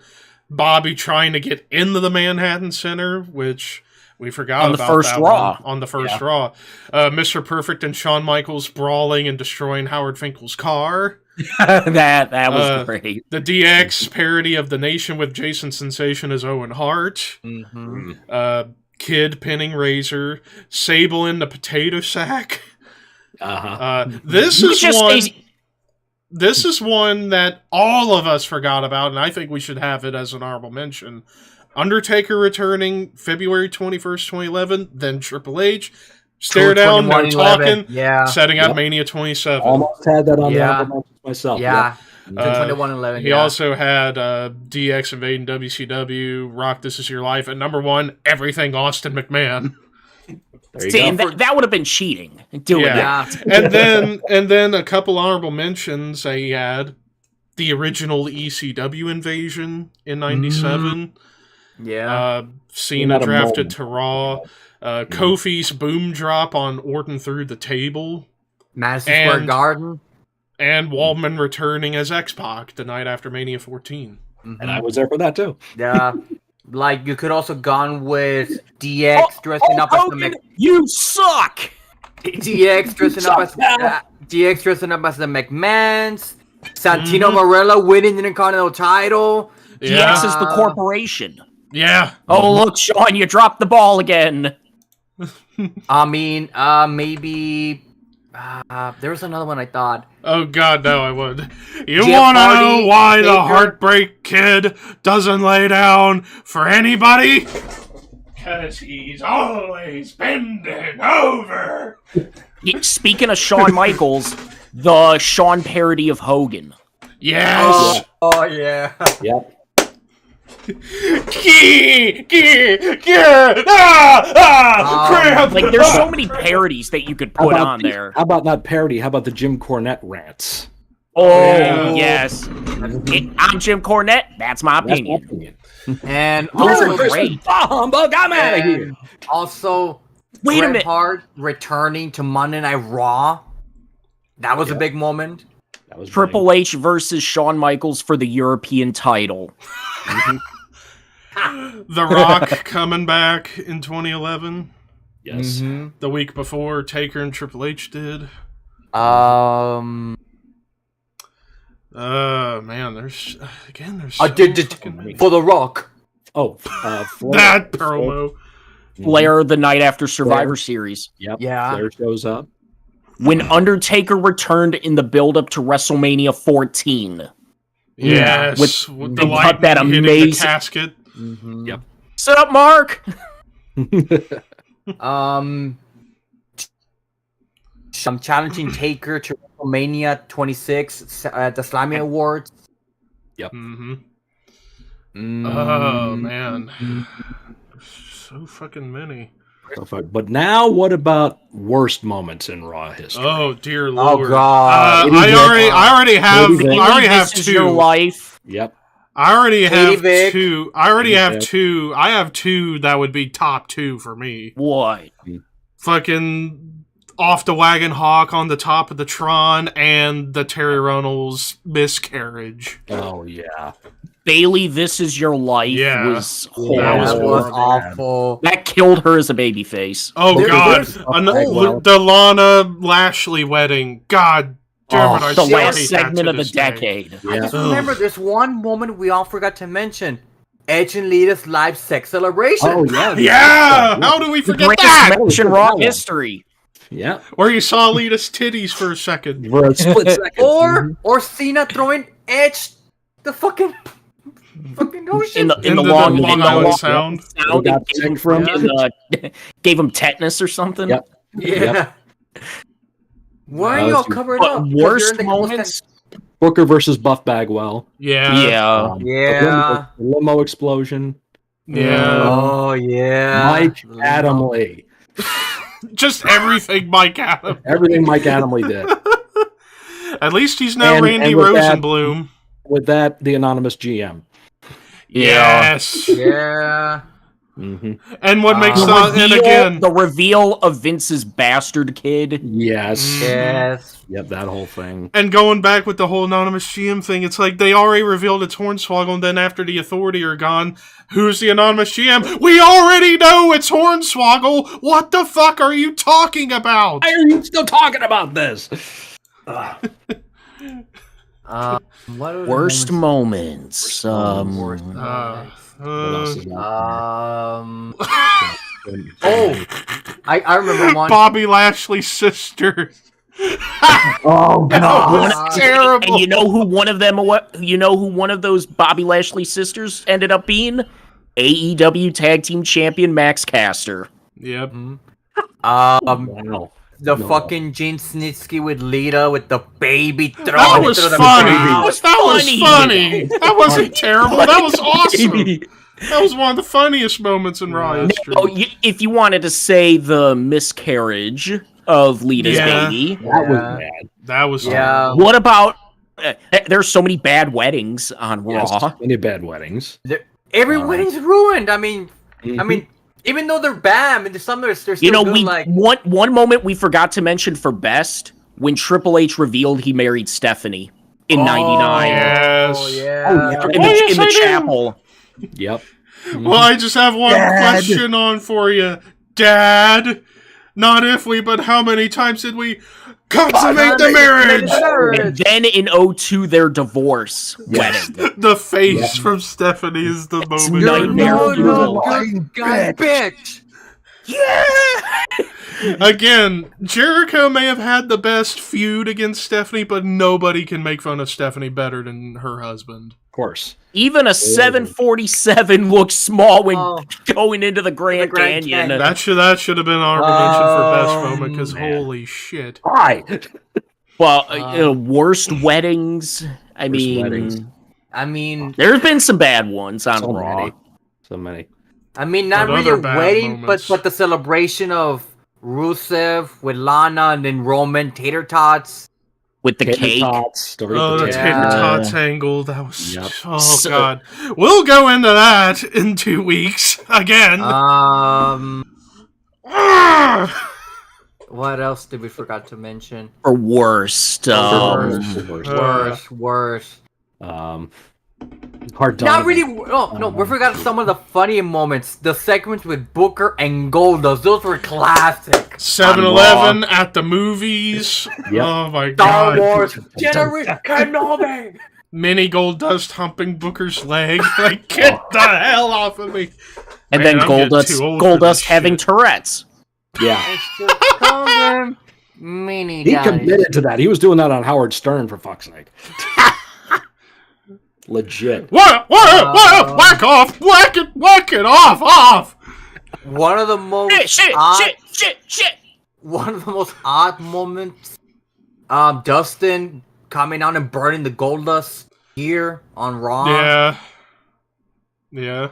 Bobby trying to get into the Manhattan Center, which we forgot On the about first that Raw. one, on the first Raw. Mr. Perfect and Shawn Michaels brawling and destroying Howard Finkel's car. that was great. The DX parody of The Nation with Jason Sensation as Owen Hart. Mm-hmm. Kid pinning Razor. Sable in the potato sack. This You is just one. say- This is one that all of us forgot about, and I think we should have it as an honorable mention. Undertaker returning February 21st, 2011, then Triple H. Stare down, no 21-11. talking, Yeah. setting up Mania 27. Almost had that on the Yeah. album myself. Yeah. Yep. 21-11. He also had DX invading WCW, Rock This Is Your Life, and number 1, everything Austin McMahon. There you See, go. and that would have been cheating. Doing Yeah. that. and then a couple honorable mentions. He had the original ECW invasion in '97. Yeah. Cena Not a drafted moment. to Raw. Kofi's boom drop on Orton through the table. Madison Square and- Garden. And Waldman returning as X-Pac the night after Mania 14. And I was there for that too. Yeah. Like, you could also gone with DX dressing up as the Hogan, you suck! DX dressing up as DX dressing up as the McMahons. Santino Marella winning the Intercontinental title. Yeah. DX is the corporation. Yeah. Oh, look, Sean, you dropped the ball again. I mean, maybe there was another one I thought. Oh, God, no, I would. You Jeff want to know Hardy, why the Taker. Heartbreak Kid doesn't lay down for anybody? Because he's always bending over. Speaking of Shawn Michaels, the Shawn parody of Hogan. Yes. Oh yeah. Yep. Cramp. Like, there's so many parodies that you could How put about on there. How about not parody? How about the Jim Cornette rants? Oh, Yeah. yes. I'm Jim Cornette. That's my That's my opinion. opinion. And Those are also, great. Humbug, I'm out of here. and also Wait a Bret minute. Hart returning to Monday Night Raw. That was a big moment. That was Triple H versus Shawn Michaels for the European title. The Rock coming back in 2011. Yes. The week before Taker and Triple H did. Man, there's so fucking many. For the Rock. Oh, That promo. Flair the night after Survivor Series. Yep. Yeah. Flair shows up. when Undertaker returned in the build-up to WrestleMania 14. Yes, With the they cut that lightning hitting the amazing- casket. Mhm. Yep. Sit up, Mark! I'm challenging Taker to WrestleMania 26 at the Slammy Awards. Mm-hmm. Mm. Oh man, so fucking many. But now, what about worst moments in Raw history? Oh dear lord! God. I already have This is your two. life. Yep. I already have Vic. two. I already have Yep. two. I have two that would be top two for me. What? Fucking off the wagon hawk on the top of the Tron and the Terry Runnels miscarriage. Oh yeah. Bailey, This Is Your Life Yeah. was Yeah, horrible. that was That was horrible. awful. That killed her as a babyface. Oh There- god, there's- the Lana Lashley wedding. God damn it! I The still last hate that segment to of the this day. decade. I Yeah. just remember there's one moment we all forgot to mention. Edge and Lita's live sex celebration. Oh yeah. Yeah, how do we The forget greatest that? match in Raw history. Yeah. Where you saw Lita's titties for a second. For a split second. Or Cena throwing Edge the fucking ocean. In the Into long, Long in the Island long Sound. sound, We got it gave him sick from- fucking, gave him tetanus or something. Yep. Yeah. Why are That you all was- covered But up? 'Cause you're worst in the moments, Booker versus Buff Bagwell. Yeah, yeah. Yeah. The limo explosion. yeah. Oh yeah. Mike Adamle. Just everything Mike Adams. Everything Mike Adamle did. At least he's now And- Randy and with that- Rosenblum. With that, the anonymous GM. Yes. Yeah. Mm-hmm. And what makes The and again, The reveal of Vince's bastard kid. Yes. Yes. Yep, that whole thing. and going back with the whole anonymous GM thing, it's like they already revealed it's Hornswoggle, and then after the Authority are gone, who's the anonymous GM? We already know it's Hornswoggle! What the fuck are you talking about? Why are you still talking about this? What are the Worst moments. Worst Uh, What else is out Oh, I remember one. Bobby Lashley's sister. Oh That was terrible. And you know who one of them? You know who one of those Bobby Lashley sisters ended up being? AEW Tag Team Champion Max Caster. Yep. Wow. The No. fucking Gene Snitsky with Lita with the baby throwing That it was through the funny. baby. That was funny. That wasn't terrible. That was awesome. Baby. That was one of the funniest moments in Raw history. Oh, if you wanted to say the miscarriage of Lita's Yeah. baby, That was Yeah. bad. That was Yeah. what about? There's so many bad weddings on Raw. Yes, many bad weddings. Every wedding's ruined. I mean, Mhm. even though they're bad, I mean, there's some they're still You know, good, we like one moment we forgot to mention for best when Triple H revealed he married Stephanie in '99 Yes. Oh yeah. Oh, yeah. in Yes, the I do. chapel. Yep. Well, I just have one question on for you, Dad. Not if we, but how many times did we consummate the marriage? And then in '02, their divorce wedding. The face from Stephanie is the moment. nightmare No, fuel. good guy, bitch. Again, Jericho may have had the best feud against Stephanie, but nobody can make fun of Stephanie better than her husband. Of course. Even a 747 looks small when Oh. going into the Grand, Grand Canyon. Canyon. That should have been honorable mention for best moment, because man. holy shit. Why? Well, worst weddings. I Worst mean, weddings. I mean, there's been some bad ones on So Raw. many. So many. not But really other a bad wedding, moments. but the celebration of Rusev with Lana and then Roman tater tots. With the Tater cake. tots. Don't Oh, the forget tater Yeah. tots angle. That was. Yep. Oh, So- God. We'll go into that in 2 weeks again. Ah! What else did we forgot to mention? Or worst. Worse. Hard time. Not really. No, we forgot some of the funny moments. The segments with Booker and Goldust. Those were classic. 7-Eleven at the movies. Yep. Oh, my Star God. Wars. Generation Kenobi. Mini Gold Dust humping Booker's leg. Like, get the hell off of me. And Man, then I'm getting Goldust, too old for Goldust this having shit. Tourette's. Yeah. It's just coming. Mini He Johnny. committed to that. He was doing that on Howard Stern, for fuck's sake. Legit. What? Whack off! Whack it off! One of the most Shit! one of the most odd moments. Dustin coming out and burning the Goldust gear on Raw. Yeah.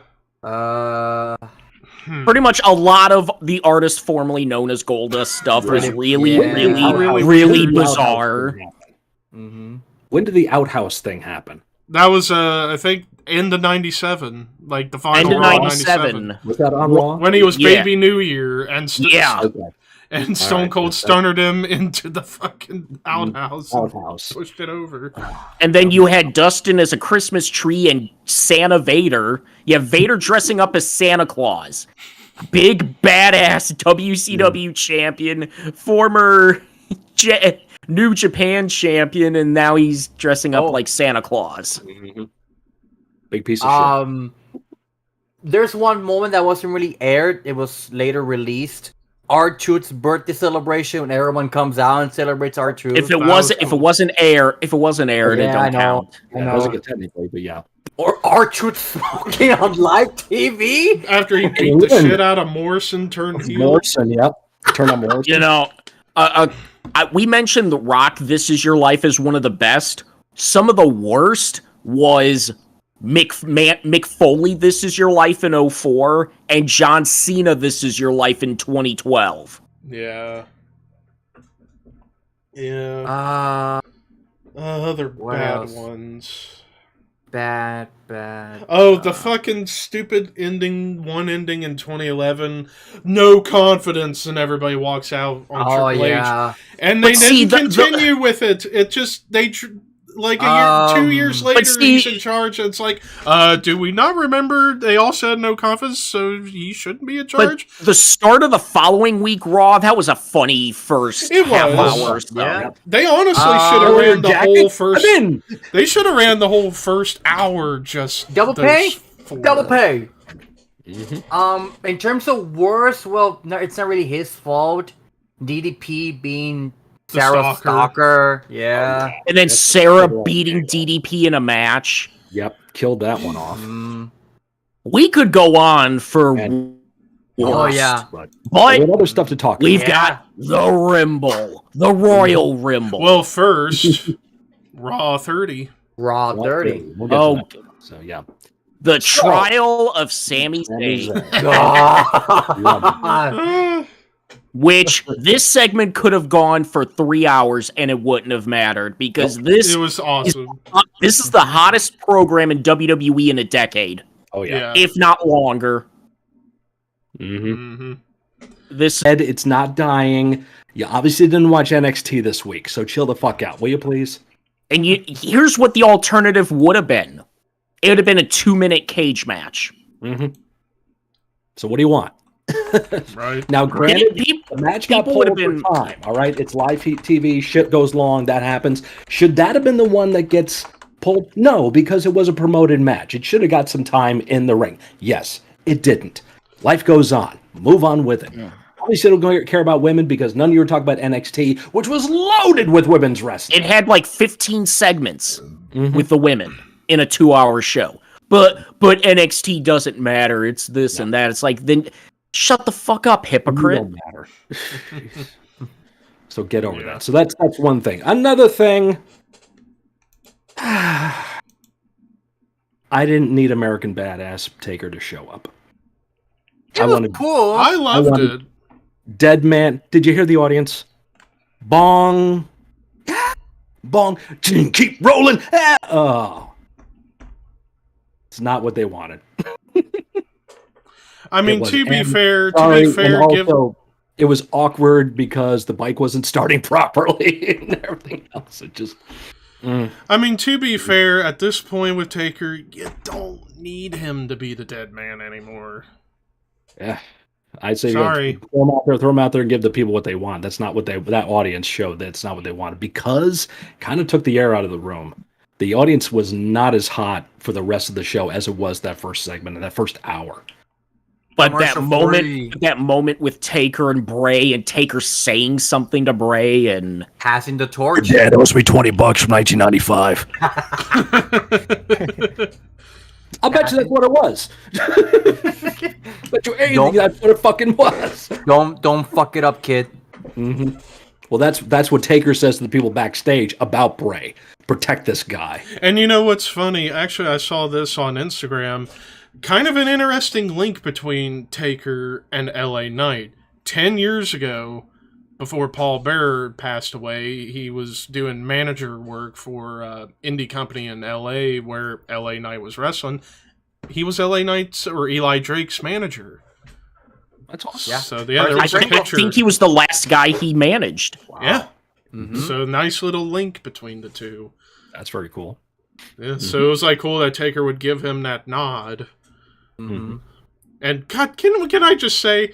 Pretty much a lot of the artists formerly known as Goldust stuff was really bizarre. Mm-hmm. When did the outhouse thing happen? That was, I think, end of '97, like the final End of Raw '97. Was that on Raw? when he was Yeah. Baby New Year, and Okay. and Stone Cold stunnered him into the fucking outhouse. and Outhouse. Pushed it over. And then you had Dustin as a Christmas tree and Santa Vader. You have Vader dressing up as Santa Claus. Big badass WCW champion, former New Japan champion, and now he's dressing up like Santa Claus. Mm-hmm. Big piece of shit. There's one moment that wasn't really aired. It was later released. R-Truth's birthday celebration when everyone comes out and celebrates R-Truth. If it wasn't aired, it don't count. I know. It wasn't good technically, but yeah. Or R-Truth smoking on live TV. After he beat the shit out of Morrison, turned heel. Morrison, yep. Turn on Morrison. You know, we mentioned The Rock, This Is Your Life, as one of the best. Some of the worst was Mick Foley, This Is Your Life in 2004, and John Cena, This Is Your Life in 2012. Yeah. Other bad ones. Bad. Oh, the fucking stupid one ending in 2011. No confidence, and everybody walks out on Triple H. And they didn't continue with it. It just, like a year, 2 years later, he's in charge, and it's like, do we not remember they all said no confidence, so he shouldn't be in charge? But the start of the following week Raw, that was a funny first half hour. Yeah. They honestly should have ran the whole first. They should have ran the whole first hour just double pay. Mm-hmm. In terms of worst, well, no, it's not really his fault. DDP being Sarah Stalker. Yeah. And then Sarah beating DDP in a match. Yep, killed that one off. We could go on for yeah. But but other stuff to talk about. We've got the Rumble, the Royal Rumble. Well, first, Raw 30. Raw 30. We'll get to that. So, yeah. The trial of Sami Zayn. Which this segment could have gone for 3 hours and it wouldn't have mattered because it was awesome. This is the hottest program in WWE in a decade. Oh yeah. If not longer. Mm-hmm. This said it's not dying. You obviously didn't watch NXT this week, so chill the fuck out, will you please? And here's what the alternative would have been. It would have been a 2-minute cage match. Mm-hmm. So what do you want? Right. Now, granted, the match got pulled for time. All right, it's live TV. Shit goes long. That happens. Should that have been the one that gets pulled? No, because it was a promoted match. It should have got some time in the ring. Yes, it didn't. Life goes on. Move on with it. Yeah. Obviously, don't care about women because none of you were talking about NXT, which was loaded with women's wrestling. It had like 15 segments with the women in a 2-hour show. But NXT doesn't matter. It's this and that. It's like, then shut the fuck up, hypocrite. It don't matter. So get over that. So that's one thing. Another thing, I didn't need American Badass Taker to show up. It was cool. I loved it. Dead Man. Did you hear the audience? Bong. Bong. Keep rolling. Oh. It's not what they wanted. I mean, to be fair, it was awkward because the bike wasn't starting properly and everything else. It just. I mean, to be fair, at this point with Taker, you don't need him to be the dead man anymore. Yeah, I'd say sorry. Throw him out there and give the people what they want. That's not what that audience showed. That's not what they wanted because kind of took the air out of the room. The audience was not as hot for the rest of the show as it was that first segment and that first hour. But Commercial-free. that moment with Taker and Bray, and Taker saying something to Bray, and Passing the torch. Dad owes me $20 from 1995. I'll bet you that's what it was. Bet you anything that's what it fucking was. Don't fuck it up, kid. Mm-hmm. Well, that's what Taker says to the people backstage about Bray. Protect this guy. And you know what's funny? Actually, I saw this on Instagram. Kind of an interesting link between Taker and LA Knight. 10 years ago, before Paul Bearer passed away, he was doing manager work for indie company in LA where LA Knight was wrestling. He was LA Knight's or Eli Drake's manager. That's awesome. Yeah. So yeah, there was a I picture. think he was the last guy he managed. Wow. Yeah. Mm-hmm. So nice little link between the two. That's very cool. Yeah. So it was like cool that Taker would give him that nod. Mm-hmm. And God, can I just say,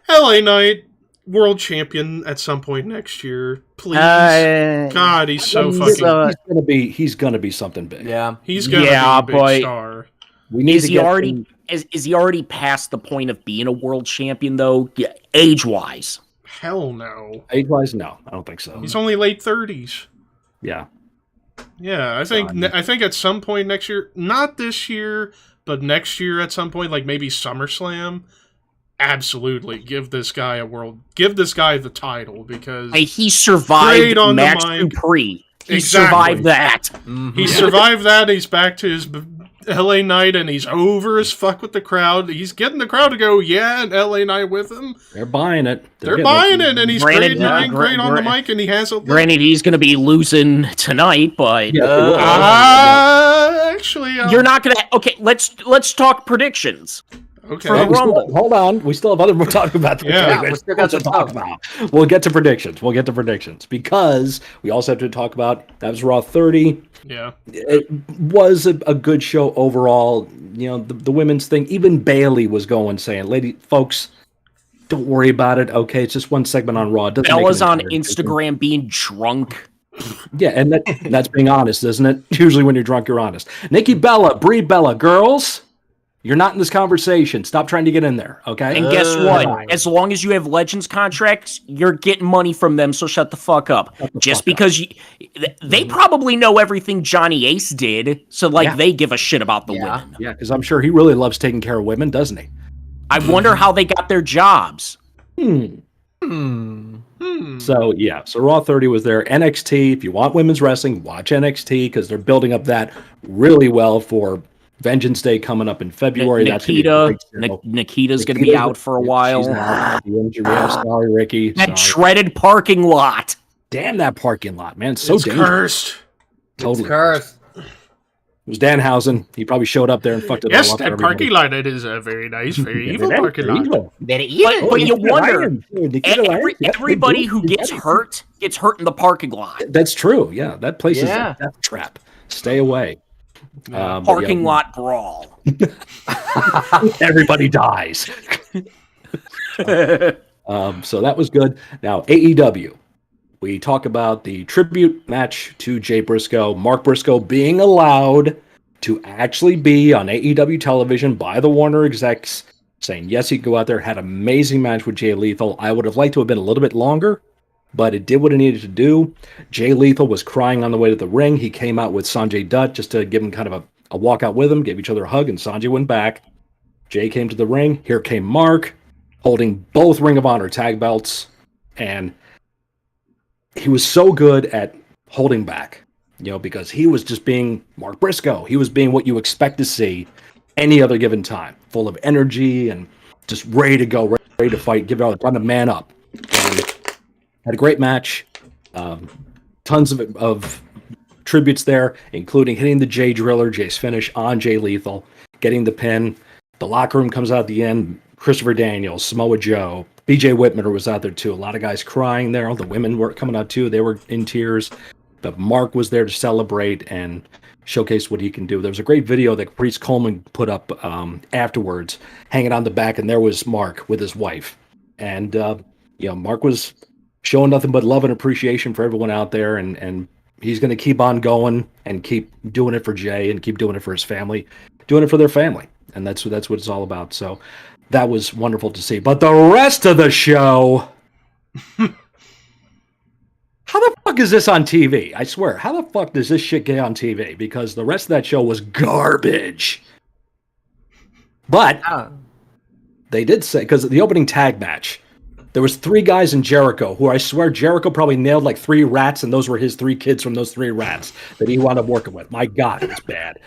LA Knight, world champion at some point next year, please. God, he's so fucking. He's gonna be something big. Yeah. He's gonna Yeah, be a big but- star. We need Is to he get already him- is he already past the point of being a world champion though? Yeah, age-wise. Hell no. age-wise. No, I don't think so. He's only late 30s. Yeah. Yeah, I think at some point next year, not this year, but next year at some point, like maybe SummerSlam. Absolutely, give this guy the title because Hey, he survived Great on the Max mic. Dupree. He Exactly. survived that. Mm-hmm. he survived that. He's back to his LA Knight, and he's over as fuck with the crowd. He's getting the crowd to go, yeah, and LA Knight with him. They're buying it. They're buying it, and he's Granted, great, being great on the gra- mic, and he has a. Granted, he's going to be losing tonight, but Yeah, they will. Actually, you're not going to. Okay, let's talk predictions. okay. for the We still- Rumble. hold on. We still have other we're talking about. Yeah. we still got to some talk stuff. about. We'll get to predictions because we also have to talk about that was Raw 30. Yeah, It was a good show overall. You know, the women's thing. Even Bailey was going saying, "Lady folks, don't worry about it. Okay, it's just one segment on Raw." It doesn't make Bella's an on entire decision." Instagram being drunk. Yeah, and that's being honest, isn't it? Usually when you're drunk, you're honest. Nikki Bella, Brie Bella, girls, you're not in this conversation. Stop trying to get in there, okay? And guess what? As long as you have Legends contracts, you're getting money from them, so shut the fuck up. Just because they probably know everything Johnny Ace did, so Yeah. they give a shit about the Yeah. women. Yeah, because I'm sure he really loves taking care of women, doesn't he? I wonder how they got their jobs. So Raw 30 was there. NXT, if you want women's wrestling, watch NXT because they're building up that really well for Vengeance Day coming up in February. That's gonna be a great show. Nikita's going to be out for a while. She's out. The injury. I'm sorry, Ricky. That Sorry. shredded parking lot. Damn that parking lot, man. It's so it's dangerous. cursed. Totally. It's cursed. It was Danhausen. He probably showed up there and fucked it all Yes, up. for that everybody. parking lot. It is a very nice, very evil Very parking lot. evil. Very evil. But you wonder, Nikita Lyons, yeah, everybody they who do. gets hurt in the parking lot. That's true. Yeah, that place Yeah. is a death trap. Stay away. But Parking yeah, lot brawl. Everybody dies. So that was good. Now AEW. We talk about the tribute match to Jay Briscoe. Mark Briscoe being allowed to actually be on AEW television by the Warner execs, saying yes, he could go out there. Had an amazing match with Jay Lethal. I would have liked to have been a little bit longer, but it did what it needed to do. Jay Lethal was crying on the way to the ring. He came out with Sanjay Dutt just to give him kind of a walkout with him, gave each other a hug, and Sanjay went back. Jay came to the ring. Here came Mark, holding both Ring of Honor tag belts, and he was so good at holding back, because he was just being Mark Briscoe. He was being what you expect to see any other given time, full of energy and just ready to go, ready to fight, give it all, trying to man up. And had a great match. Tons of tributes there, including hitting the Jay Driller, Jay's finish on Jay Lethal, getting the pin. The locker room comes out at the end. Christopher Daniels, Samoa Joe, BJ Whitmer was out there too. A lot of guys crying there. All the women were coming out too. They were in tears. But Mark was there to celebrate and showcase what he can do. There was a great video that Caprice Coleman put up afterwards, hanging on the back, and there was Mark with his wife. And Mark was showing nothing but love and appreciation for everyone out there, and he's going to keep on going and keep doing it for Jay and keep doing it for his family, doing it for their family. And that's what it's all about. So that was wonderful to see. But the rest of the show, how the fuck is this on TV? I swear, how the fuck does this shit get on TV? Because the rest of that show was garbage. But they did say, because the opening tag match, there was 3 guys in Jericho who I swear Jericho probably nailed like 3 rats, and those were his 3 kids from those 3 rats that he wound up working with. My God, it was bad.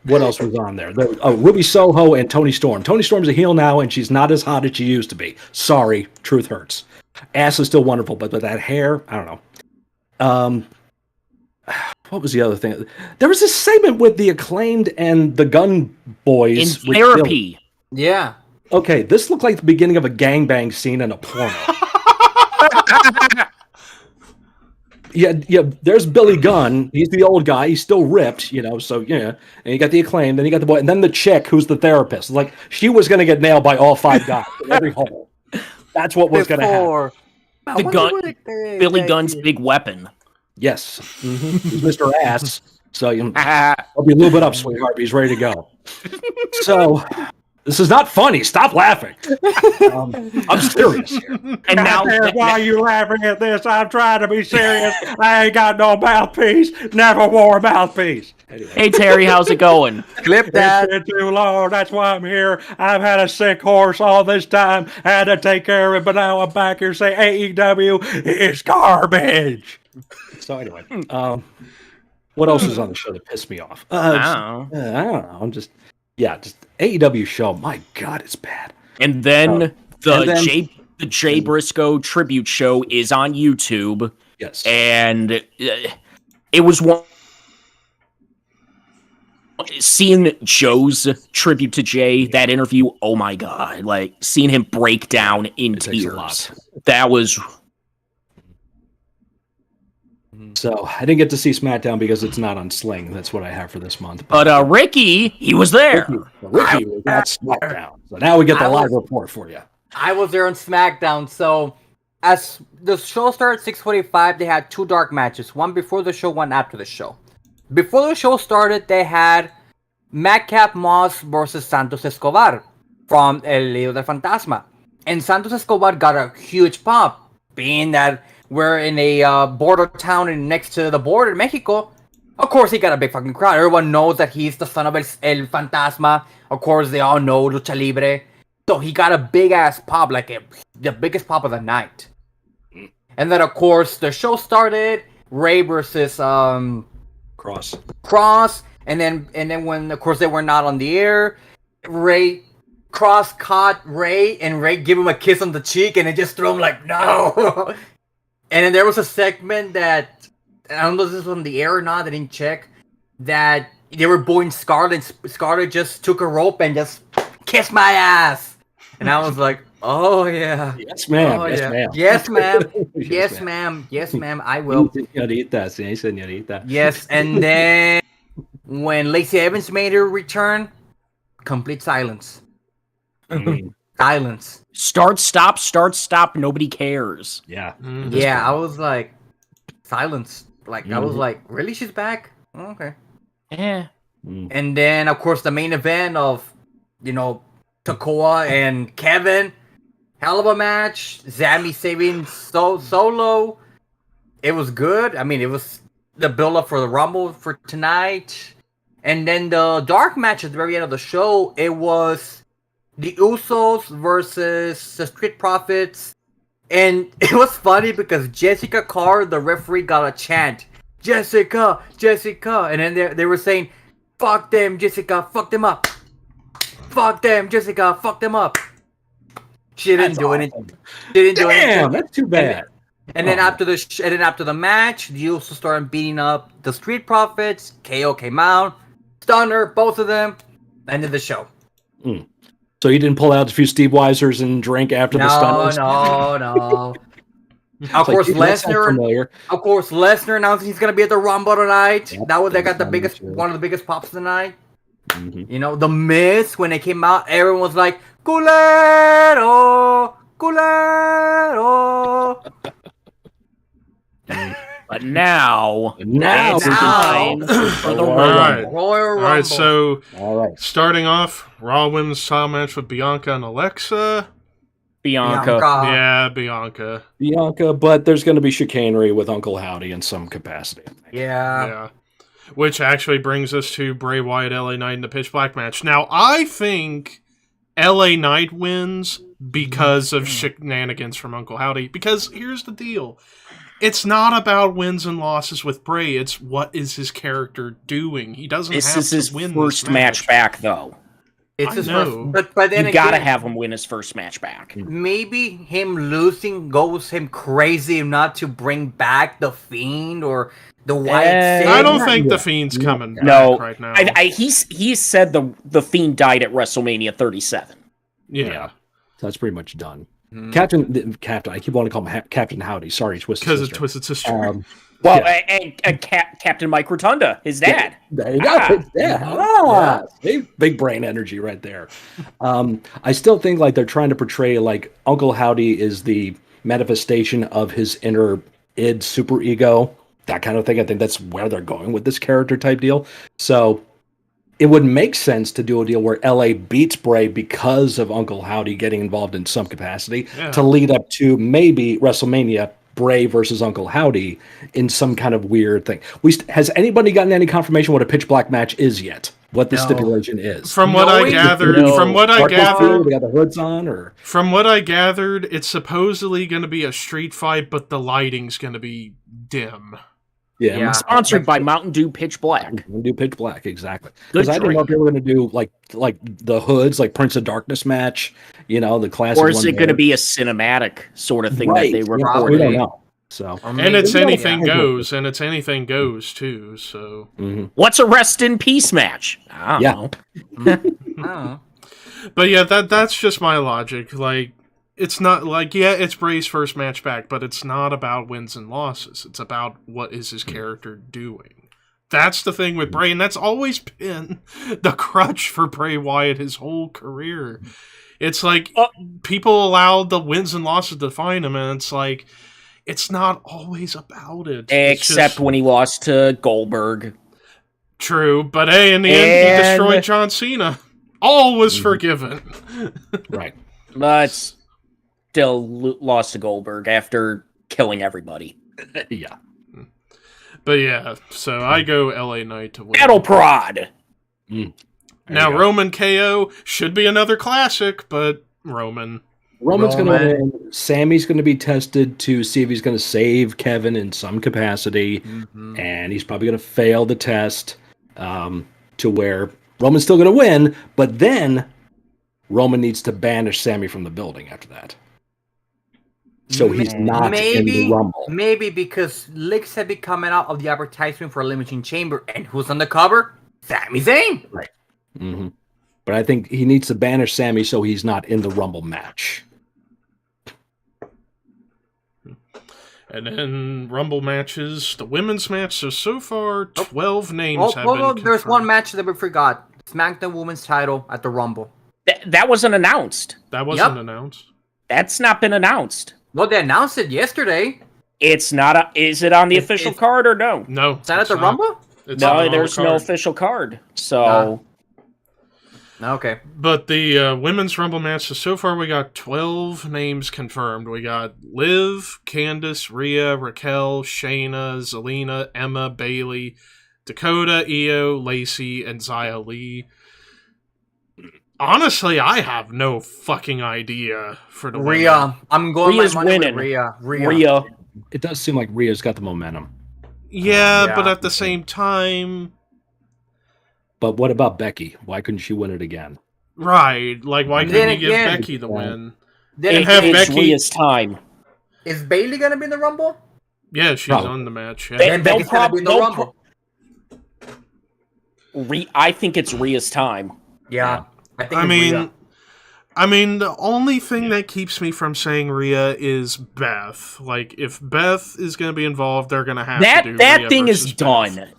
What else was on there? Ruby Soho and Toni Storm. Toni Storm's a heel now, and she's not as hot as she used to be. Sorry, truth hurts. Ass is still wonderful, but with that hair, I don't know. What was the other thing? There was this segment with the Acclaimed and the Gun Boys. In therapy. Yeah. Okay, this looked like the beginning of a gangbang scene in a porno. Yeah, there's Billy Gunn. He's the old guy. He's still ripped, so, yeah. And you got the Acclaim, then you got the boy, and then the chick who's the therapist. Like, she was going to get nailed by all 5 guys in every hole. That's what was going to happen. Billy Gunn's big weapon. Yes. Mm-hmm. He's Mr. Ass. So, I'll be lube it up, sweetheart. He's ready to go. So... This is not funny. Stop laughing. I'm serious here. And now, why are you laughing at this? I'm trying to be serious. I ain't got no mouthpiece. Never wore a mouthpiece. Anyway. Hey, Terry, how's it going? Clip that. It's been too long. That's why I'm here. I've had a sick horse all this time. Had to take care of it, but now I'm back here saying AEW is garbage. So anyway, what else is on the show that pissed me off? I don't know. I'm just AEW show. My God, it's bad. And then the Jay Briscoe tribute show is on YouTube. Yes, and it was one. Seeing Joe's tribute to Jay, that interview. Oh my God! Like seeing him break down in tears. That was. So I didn't get to see SmackDown because it's not on Sling. That's what I have for this month. But Ricky, he was there. Ricky was at SmackDown. So now we get the live report for you. I was there on SmackDown. So as the show started at 6:45, they had 2 dark matches. One before the show, one after the show. Before the show started, they had Madcap Moss versus Santos Escobar from El Lío del Fantasma. And Santos Escobar got a huge pop, being that we're in a border town and next to the border in Mexico. Of course, he got a big fucking crowd. Everyone knows that he's the son of El Fantasma. Of course, they all know Lucha Libre. So he got a big-ass pop, the biggest pop of the night. And then, of course, the show started. Ray versus Cross. And then when, of course, they were not on the air, Cross caught Ray, and Ray gave him a kiss on the cheek, and it just threw him like, no! And then there was a segment that, I don't know if this was on the air or not, I didn't check, that they were booing Scarlett. Scarlett just took a rope and just kissed my ass. And I was like, oh yeah. Yes, ma'am. Oh, yes, yeah. ma'am. Yes, ma'am. Yes, ma'am. Yes, ma'am. I will. Señorita. Yes, and then when Lacey Evans made her return, complete silence. Silence. Start, stop. Nobody cares. Yeah. Yeah, I was like, silence. Like, I was like, really? She's back? Oh, okay. Yeah. And then, of course, the main event of, Takoa and Kevin. Hell of a match. Zammy saving Solo. It was good. I mean, it was the build-up for the Rumble for tonight. And then the dark match at the very end of the show, it was the Usos versus the Street Profits. And it was funny because Jessica Carr, the referee, got a chant. Jessica. And then they were saying, fuck them, Jessica, fuck them up. Fuck them, Jessica, fuck them up. She didn't do anything. Damn, that's too bad. And then after the match, the Usos started beating up the Street Profits. KO came out, Stunner, both of them, ended the show. So you didn't pull out a few Steve Weisers and drink after the Stunners? No. Of course, Lesnar announced he's gonna be at the Rumble tonight. Yep, They got one of the biggest pops tonight. The Miz, when they came out, everyone was like, Culero. But now Now it's time for the All Royal right. Rumble. Royal All Rumble. right, so All right. starting off, Raw Women's title match with Bianca and Alexa. Bianca. Yeah, Bianca. Bianca, but there's going to be chicanery with Uncle Howdy in some capacity. Yeah. Which actually brings us to Bray Wyatt, LA Knight in the Pitch Black match. Now, I think LA Knight wins because of shenanigans from Uncle Howdy. Because here's the deal. It's not about wins and losses with Bray. It's what is his character doing. He doesn't This have is to his win first this match back, though. It's I his know. first, but then You again, gotta have him win his first match back. maybe him losing goes him crazy not to bring back the Fiend or the White Sage. I don't not think yet. the Fiend's coming back No, right now. he said the Fiend died at WrestleMania 37. Yeah. So that's pretty much done. Hmm. Captain, I keep wanting to call him Captain Howdy. Sorry, Twisted Because it's Sister. Twisted Sister. Well, Yeah. and Captain Mike Rotunda, his dad. There you go. Ah. Yeah. Big brain energy right there. I still think like they're trying to portray like Uncle Howdy is the manifestation of his inner id super ego, that kind of thing. I think that's where they're going with this character type deal. So it would make sense to do a deal where LA beats Bray because of Uncle Howdy getting involved in some capacity Yeah. to lead up to maybe WrestleMania, Bray versus Uncle Howdy in some kind of weird thing. Has anybody gotten any confirmation what a pitch black match is yet? What the No. stipulation is? From what I Knowing- gathered, No. from what I Darkness blue, gathered, they got the hoods on, or from what I gathered, it's supposedly going to be a street fight, but the lighting's going to be dim. Yeah. Sponsored by Mountain Dew Pitch Black. We'll do pitch black, exactly. Good Because I didn't know if drink. they were going to do like the hoods, like Prince of Darkness match, the classic. Or is one it going to there. be a cinematic sort of thing Right, that they yeah, recorded? we don't know. So Or And it's maybe- anything Yeah. goes, and it's anything goes too. So, mhm. What's a rest in peace match? I don't Yeah. know. Oh. but yeah, that's just my logic. Like, it's not like it's Bray's first match back, but it's not about wins and losses. It's about what is his character doing. That's the thing with Bray, and that's always been the crutch for Bray Wyatt his whole career. It's like people allow the wins and losses to define him, and it's like it's not always about it. It's Except just when he lost to Goldberg. true, but hey, in the end, he And- destroyed John Cena. All was forgiven. Right. But still lost to Goldberg after killing everybody. Yeah. But yeah, so I go LA Knight to win. Battle Prod! There Now you go. Roman KO should be another classic, but Roman. Roman's going to Roman. win. Sammy's going to be tested to see if he's going to save Kevin in some capacity, and he's probably going to fail the test to where Roman's still going to win, but then Roman needs to banish Sammy from the building after that. So he's not in the Rumble. Maybe because leaks have been coming out of the advertisement for Elimination Chamber, and who's on the cover? Sami Zayn. hmm But I think he needs to banish Sammy so he's not in the Rumble match. And then Rumble matches, the women's match. So far, 12 names have been confirmed. There's one match that we forgot. SmackDown Women's title at the Rumble. That wasn't announced. That wasn't Yep. announced. That's not been announced. Well, they announced it yesterday. It's not. Is it on the official card or no? No. Is that at it's the not. Rumble? It's not No, on there's the no card. official card. So Okay. But the women's Rumble match, so far we got 12 names confirmed. We got Liv, Candice, Rhea, Raquel, Shayna, Zelina, Emma, Bailey, Dakota, Io, Lacey, and Xia Li. Honestly, I have no fucking idea for the women. Rhea. I'm going Rhea's my money winning. with Rhea. Rhea. It does seem like Rhea's got the momentum. Yeah, Yeah. but at the same time, But what about Becky? Why couldn't she win it again? right? Like, why Then couldn't you give again- Becky the win? Then And have again, It's Becky- Rhea's time. is Bailey gonna be in the Rumble? Yeah, she's Probably. on the match. Yeah. Then they'll Becky's gonna be in the they'll Rumble. I think it's Rhea's time. Yeah. I think I it's mean, Rhea. the only thing that keeps me from saying Rhea is Beth. Like, if Beth is going to be involved, they're going to have to do That Rhea thing is versus done. Beth.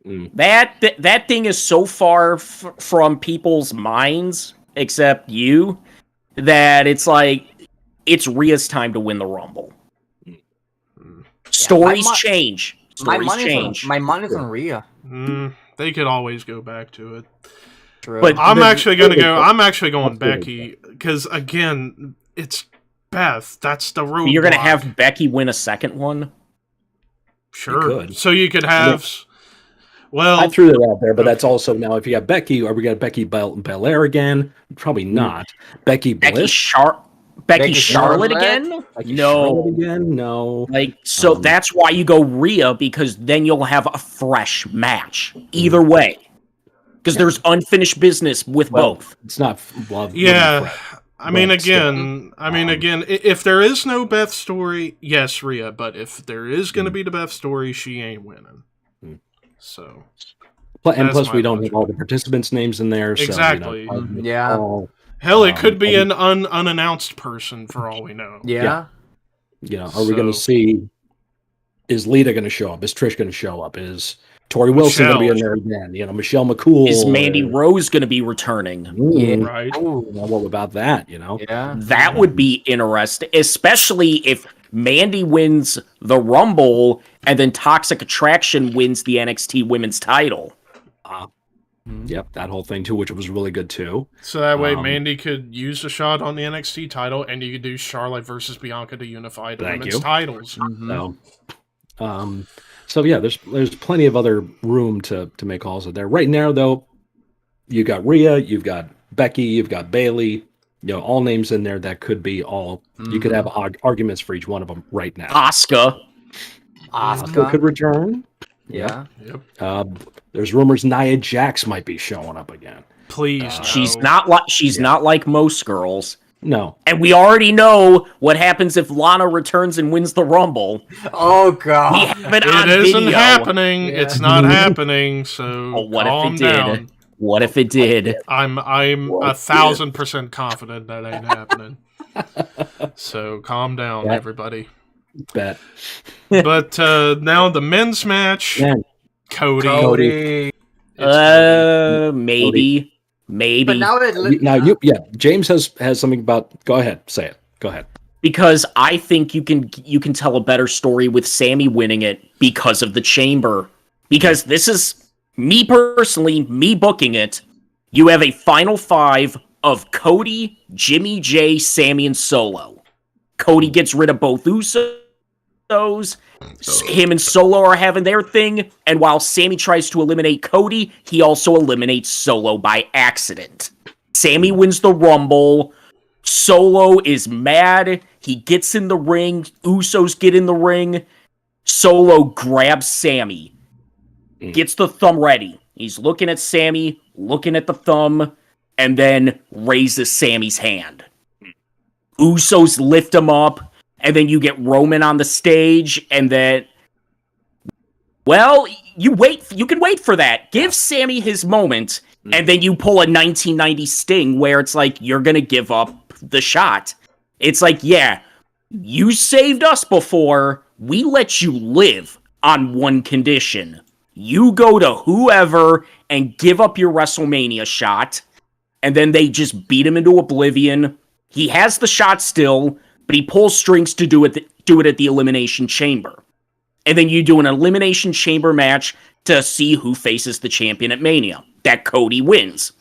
Mm. That thing is so far from people's minds, except you, that it's like it's Rhea's time to win the Rumble. Stories change. Stories change. My money's on Rhea. They could always go back to it. True. But I'm actually going Becky because again, it's Beth. That's the road. You're going to have Becky win a second one? Sure. So you could have. Well, I threw that out there, but that's also now if you got Becky, are we got Becky Belair again? Probably not. Becky Bliss? Becky Charlotte again? Becky No. Charlotte again? No. So that's why you go Rhea, because then you'll have a fresh match. Either way. Because there's unfinished business with both. It's not. Yeah. I mean, again, if there is no Beth story, yes, Rhea. But if there is going to be the Beth story, she ain't winning. So. And plus, we don't have all the participants' names in there. Exactly. So, Hell, it could be an unannounced person for all we know. Yeah. Are we going to see? Is Lita going to show up? Is Trish going to show up? Is Tori Wilson going to be in there again? Michelle McCool. Is Mandy Rose going to be returning? Right. What about that? Yeah. That would be interesting, especially if Mandy wins the Rumble and then Toxic Attraction wins the NXT Women's title. Yep, that whole thing too, which was really good too. So that way Mandy could use a shot on the NXT title, and you could do Charlotte versus Bianca to unify the women's titles. So yeah, there's plenty of other room to make calls out there. Right now, though, you got Rhea, you've got Becky, you've got Bayley. All names in there that could be all. You could have arguments for each one of them right now. Asuka could return. Yeah. Yep. There's rumors Nia Jax might be showing up again. Please, she's not like most girls. No. And we already know what happens if Lana returns and wins the Rumble. Oh God! We have it on video. It isn't happening. Yeah. It's not happening. So what calm if it down. did? What if it did? I'm 1,000% confident that ain't happening. So calm down, everybody. Bet. But now the men's match. Man. Cody. Maybe. But now James has something about. Go ahead, say it. Go ahead. Because I think you can tell a better story with Sammy winning it because of the Chamber. Because this is me personally, me booking it. You have a final 5 of Cody, Jimmy J, Sammy, and Solo. Cody gets rid of both Usos. Him and Solo are having their thing, and while Sammy tries to eliminate Cody, he also eliminates Solo by accident. Sammy wins the Rumble. Solo is mad. He gets in the ring. Usos get in the ring. Solo grabs Sammy. Gets the thumb ready. He's looking at Sammy, looking at the thumb, and then raises Sammy's hand. Usos lift him up, and then you get Roman on the stage, and then... Well, you can wait for that. Give Sammy his moment, and then you pull a 1990 Sting where it's like, you're gonna give up the shot. It's like, yeah, you saved us before, we let you live on one condition. You go to whoever and give up your WrestleMania shot, and then they just beat him into oblivion. He has the shot still, but he pulls strings to do it at the Elimination Chamber. And then you do an Elimination Chamber match to see who faces the champion at Mania. That Cody wins.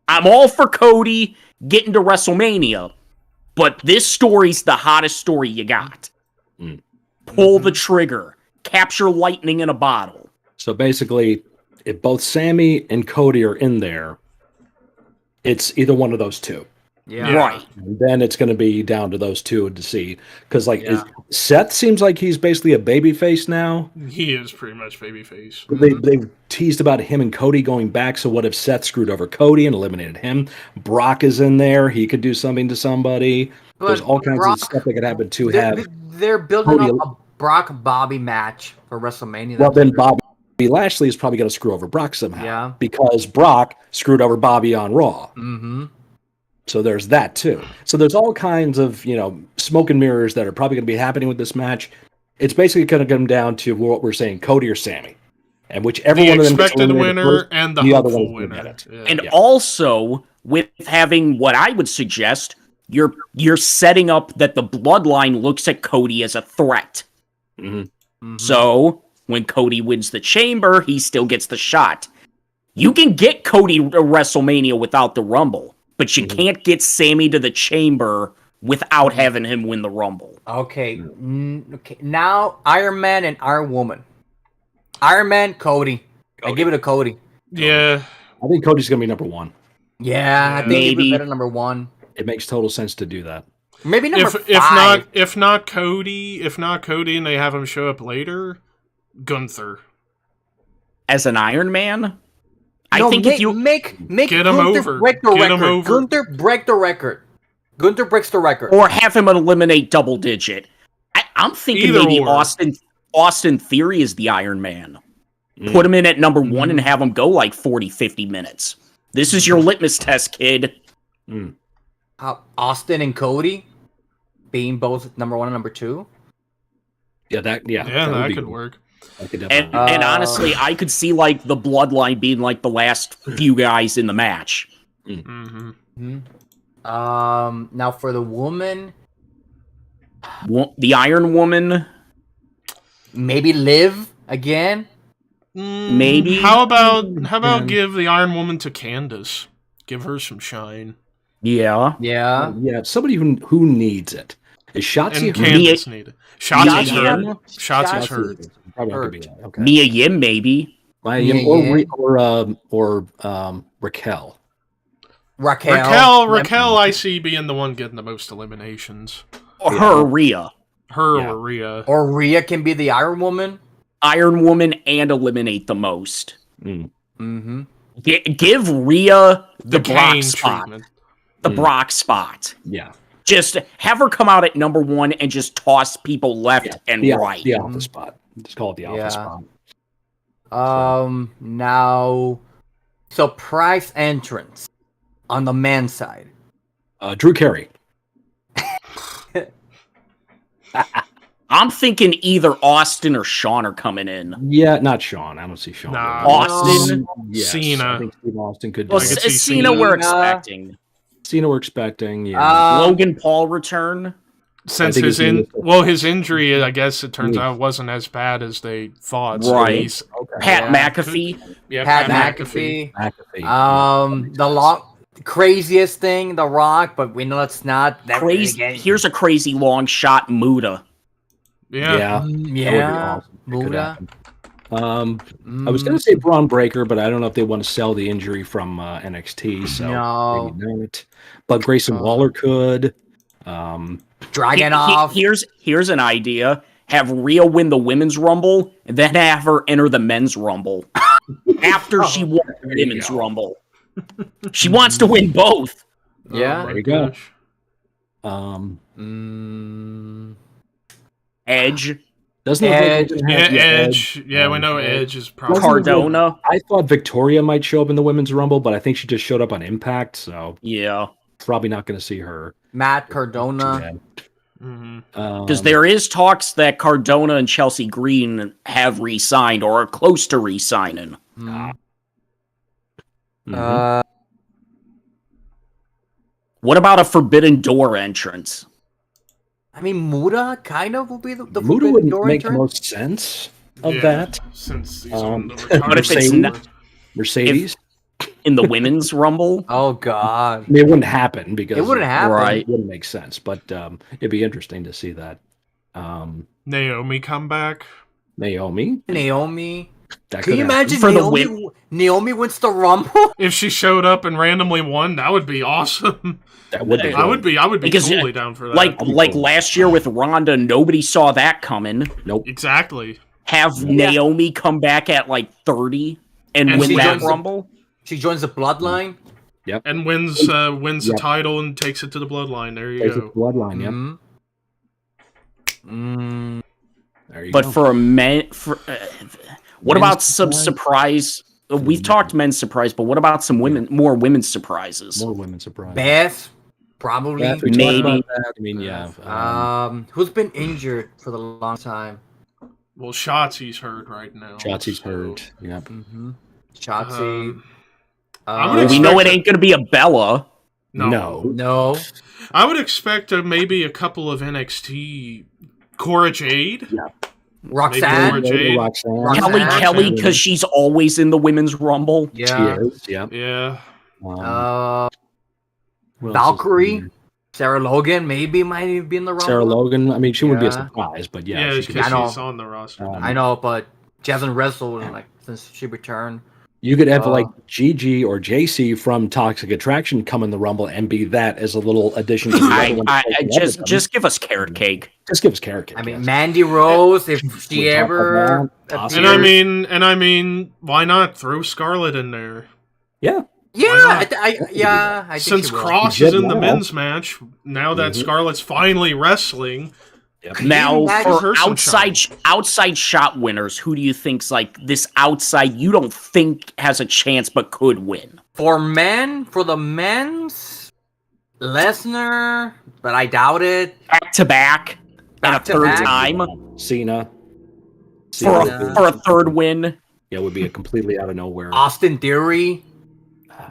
I'm all for Cody getting to WrestleMania, but this story's the hottest story you got. Pull the trigger. Capture lightning in a bottle. So basically, if both Sammy and Cody are in there, it's either one of those two. Yeah. Right. And then it's going to be down to those two to see. Because, Seth seems like he's basically a babyface now. He is pretty much babyface. They've teased about him and Cody going back. So what if Seth screwed over Cody and eliminated him? Brock is in there. He could do something to somebody. But there's all kinds of stuff that could happen to have. They're building up a Brock-Bobby match for WrestleMania. Well, then Bobby Lashley is probably going to screw over Brock somehow. Yeah. Because Brock screwed over Bobby on Raw. Mm-hmm. So there's that too. So there's all kinds of, smoke and mirrors that are probably going to be happening with this match. It's basically going to come down to what we're saying, Cody or Sammy. And whichever one of them gets expected winner and the hopeful winner. Yeah. And also, with having what I would suggest, you're setting up that the Bloodline looks at Cody as a threat. Mm-hmm. So when Cody wins the Chamber, he still gets the shot. You can get Cody to WrestleMania without the Rumble, but you can't get Sammy to the Chamber without having him win the Rumble. Okay. Okay. Now, Iron Man and Iron Woman. Iron Man, Cody. I give it to Cody. Yeah. I think Cody's going to be number one. Yeah, I think he'd Maybe. be better number one. It makes total sense to do that. Maybe number five. If not Cody, and they have him show up later, Gunther. As an Iron Man, No, I think if you make Get him Gunther over. break the Get him record. over. Gunther break the record. Gunther breaks the record. or have him eliminate double digit, I'm thinking Either maybe or. Austin Theory is the Iron Man. Put him in at number one and have him go like 40, 50 minutes. This is your litmus test, kid. Austin and Cody being both number one and number two. Yeah, that That could work. That could And, definitely and honestly, I could see like the Bloodline being like the last few guys in the match. Now for the woman, The Iron Woman, maybe Liv again. maybe. How about give the Iron Woman to Candace? Give her some shine. Yeah. Yeah. yeah, somebody who needs it. Is Shotzi And hurt? Candace needed. Shotzi's Mia hurt. Yim. Shotzi's hurt. Probably not gonna be that. Okay. Mia Yim, maybe. Mia Yim or Raquel. Raquel, I see being the one getting the most eliminations. Or her, Rhea. Her Yeah. or Rhea. Or Rhea can be the Iron Woman. Iron Woman and eliminate the most. Mm-hmm. Give Rhea the Brock Kane spot. treatment. The Brock spot. Yeah. Just have her come out at number one and just toss people left and right. The alpha spot. Just call it the alpha spot. Now, surprise entrance on the man's side. Drew Carey. I'm thinking either Austin or Shawn are coming in. Yeah, not Sean. I don't see Sean. Nah. Austin. Yes, Cena. I think Steve Austin could do Well, I could it. see Cena Cena. we're expecting. Cena we're expecting. Yeah. Logan Paul return. Since think his injury, I guess it turns out wasn't as bad as they thought. So Right. he's- Pat Yeah. McAfee. yeah, Pat McAfee. McAfee. The craziest thing, The Rock, but we know it's not. That Crazy. again. Here's a crazy long shot, Muda. Yeah. Yeah. That would be Yeah. awesome. It could Muda. happen. I was going to say Braun Breaker, but I don't know if they want to sell the injury from NXT. So No. maybe not. But Grayson Waller could. Dragunov. Here's an idea. Have Rhea win the women's rumble, and then have her enter the men's rumble after she won the There you women's go. rumble. She wants to win both. Yeah. Oh my There you go. gosh. Edge, Doesn't look like Edge. we're gonna Yeah, have Edge. Yeah, we know Edge. Edge is probably. Doesn't look like- Cardona. I thought Victoria might show up in the women's rumble, but I think she just showed up on Impact, so Yeah, probably not going to see her. Matt Too Cardona. bad. Mhm. because there is talks that Cardona and Chelsea Green have re-signed or are close to re-signing. Mhm. What about a Forbidden Door entrance? I mean, Muda kind of will be the Muda Forbidden wouldn't Door make the entrance. most sense of Yeah, that. Since he's Um, on the But if it's Mercedes? not Mercedes. in the women's rumble, Oh God. I mean, it wouldn't happen because It wouldn't happen. Right. It wouldn't make sense, but it'd be interesting to see that. Naomi come back. Naomi. Naomi. That Can could you happen. imagine For the Naomi wins the Rumble? If she showed up and randomly won, that would be awesome. That would be. I would be Because, totally down for that. like last year with Ronda, nobody saw that coming. Nope. exactly. Have Naomi come back at like 30 and And win she that joins the- rumble. She joins the Bloodline. And wins the Yep. title and takes it to the bloodline. There you There's a go. bloodline. Yep. Mm. There you But go. for a men, what Men's about some surprise? We've talked men's surprise, but what about some more women's surprises? More women surprise. Beth, probably. Yeah, we talked Maybe. about that. I mean, yeah. Who's been injured for the long time? Well, Shotzi's hurt right now. Shotzi's so- hurt. Yep. Shotzi. I would We know it expect ain't going to be a Bella. No. No. I would expect maybe a couple of NXT Cora Jade. Roxanne. Maybe Jade. Roxanne. Kelly, because she's always in the women's rumble. Yeah. She is, yeah. Yeah. Who else is Valkyrie. in there? Sarah Logan maybe might be in the rumble. Sarah Logan. I mean, she wouldn't be a Yeah. surprise, but Yeah, yeah, she could. because I know. she's on the roster. I know, but she hasn't wrestled in, like, since she returned. You could have like Gigi or JC from Toxic Attraction come in the Rumble and be that as a little addition to the other one. Just give us carrot cake. Just give us carrot cake. I mean, yes. Mandy Rose, if she We talked ever about that. appears- And I mean, why not throw Scarlett in there? Yeah. I think Since she will. Cross She is did in the now. men's match, now that Scarlett's finally wrestling, Yep. Now, Give for her some outside shot winners, who do you think's like this outside you don't think has a chance but could win? For the men's, Lesnar, but I doubt it. Back to back and a Back to third back. time Cena. for Cena. a third win? Yeah, would be a completely out of nowhere. Austin Theory.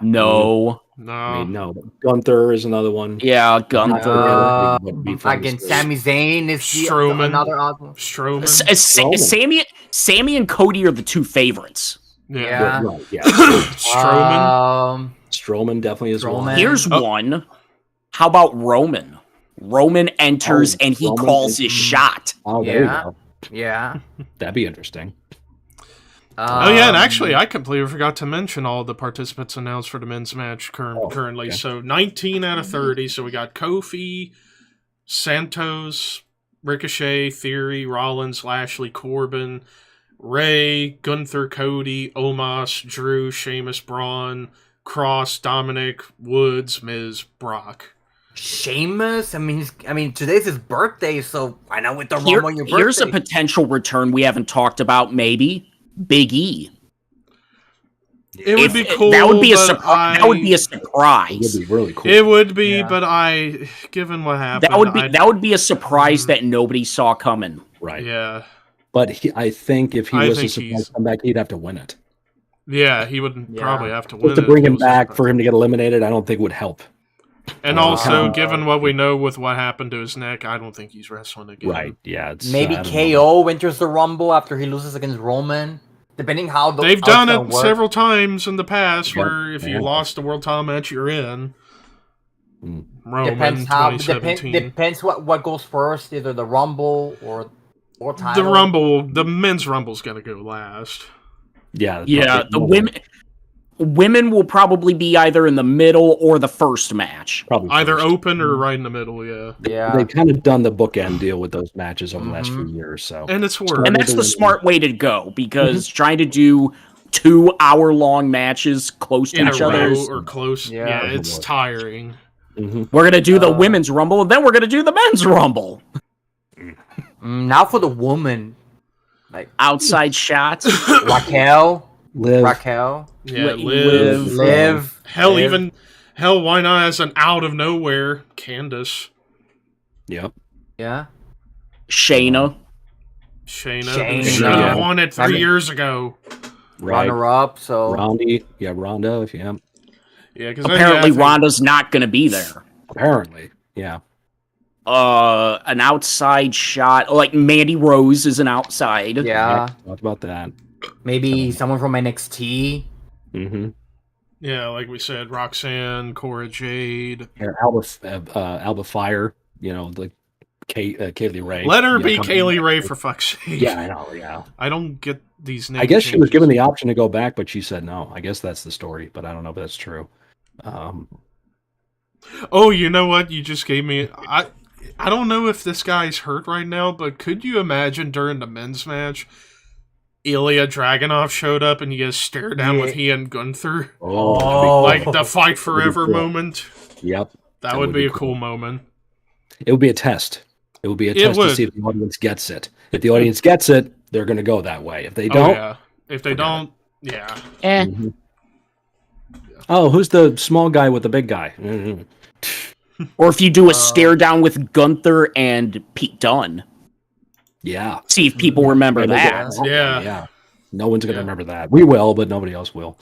No. no. I mean, no. But Gunther is another one. Yeah, Gunther. Again, Sami Zayn is Strowman. another odd one. Strowman. Sammy and Cody are the two favorites. Yeah. Right, yeah. Strowman. Strowman definitely is one. Strowman. Here's one. How about Roman? Roman enters and he Roman calls is- his shot. Oh, there Yeah. you go. Yeah. That'd be interesting. Oh yeah, and actually, I completely forgot to mention all the participants announced for the men's match currently. okay. So 19 out of 30. So we got Kofi, Santos, Ricochet, Theory, Rollins, Lashley, Corbin, Ray, Gunther, Cody, Omos, Drew, Sheamus, Braun, Cross, Dominic, Woods, Miz, Brock. Sheamus. I mean, today's his birthday, so why not with the Here- Rumble on your birthday? here's a potential return we haven't talked about, maybe. Big E. It would be cool. That would be a but surprise. That would be a It surprise. would be really cool. It would be, Yeah. but given what happened, That would be a surprise that nobody saw coming. Right. Yeah, But I think if he I was a think surprise he's- comeback, he'd have to win it. yeah, he would Yeah. probably have to win Just to it bring if him it was a back surprise. for him to get eliminated, I don't think would help. And also, Uh, given what we know with what happened to his neck, I don't think he's wrestling again. Right. Yeah. It's, Maybe I don't know. KO enters the Rumble after he loses against Roman. Depending how They've done how it it's gonna work. several times in the past, Yep. where if you Yeah. lost the world title match, you're in. Mm. Roman Depends how 2017. depends what goes first, either the Rumble or title. The Rumble, the men's Rumble's gonna go last. Yeah. Yeah, probably- the women will probably be either in the middle or the first match. Probably Either first. open or right in the middle, yeah. Yeah. They've kind of done the bookend deal with those matches over the last few Mhm. years. So And it's worked. And that's the smart way to go, because trying to do 2-hour-long matches close to in a each other. row or close. Yeah. Yeah, it's tiring. Mhm. We're gonna do the women's rumble, and then we're gonna do the men's rumble. Now for the woman, Outside shots. Raquel. Liv. Raquel. Yeah, Liv. Liv. Hell, why not as an out of nowhere Candace, Yep. Yeah. Shayna. Shayna, Shayna. who should have Yeah. won it 3 years ago. Right. Runner up. So Rondi. Yeah, Ronda. Yeah. Yeah, because Apparently, Ronda's not gonna be there. Apparently. Yeah. An outside shot, like Mandy Rose is an outside. yeah, Talked about that. maybe someone from NXT. Mm-hmm. Yeah, like we said, Roxanne, Cora Jade. Alba Fire. You know, like Kaylee Ray. Let her you know, be coming- Kaylee Ray for fuck's sake. Yeah, I know. Yeah. I don't get these names. I guess she was given the option to go back, but she said no. I guess that's the story, but I don't know if that's true. Oh, you know what? You just gave me. I don't know if this guy's hurt right now, but could you imagine during the men's match, Ilya Dragunov showed up and you guys stared down with he and Gunther? Oh, Like the fight forever cool. moment? Yep. That would be a cool moment. It would be a test. It would be a It test to would. see if the audience gets it. If the audience gets it, they're going to go that way. If they Oh, don't, yeah. If they don't, yeah. Mhm. Oh, who's the small guy with the big guy? Mhm. Or if you do a stare down with Gunther and Pete Dunne. Yeah. See if people remember that. Yeah. Yeah. No one's going to remember that. We will, but nobody else will.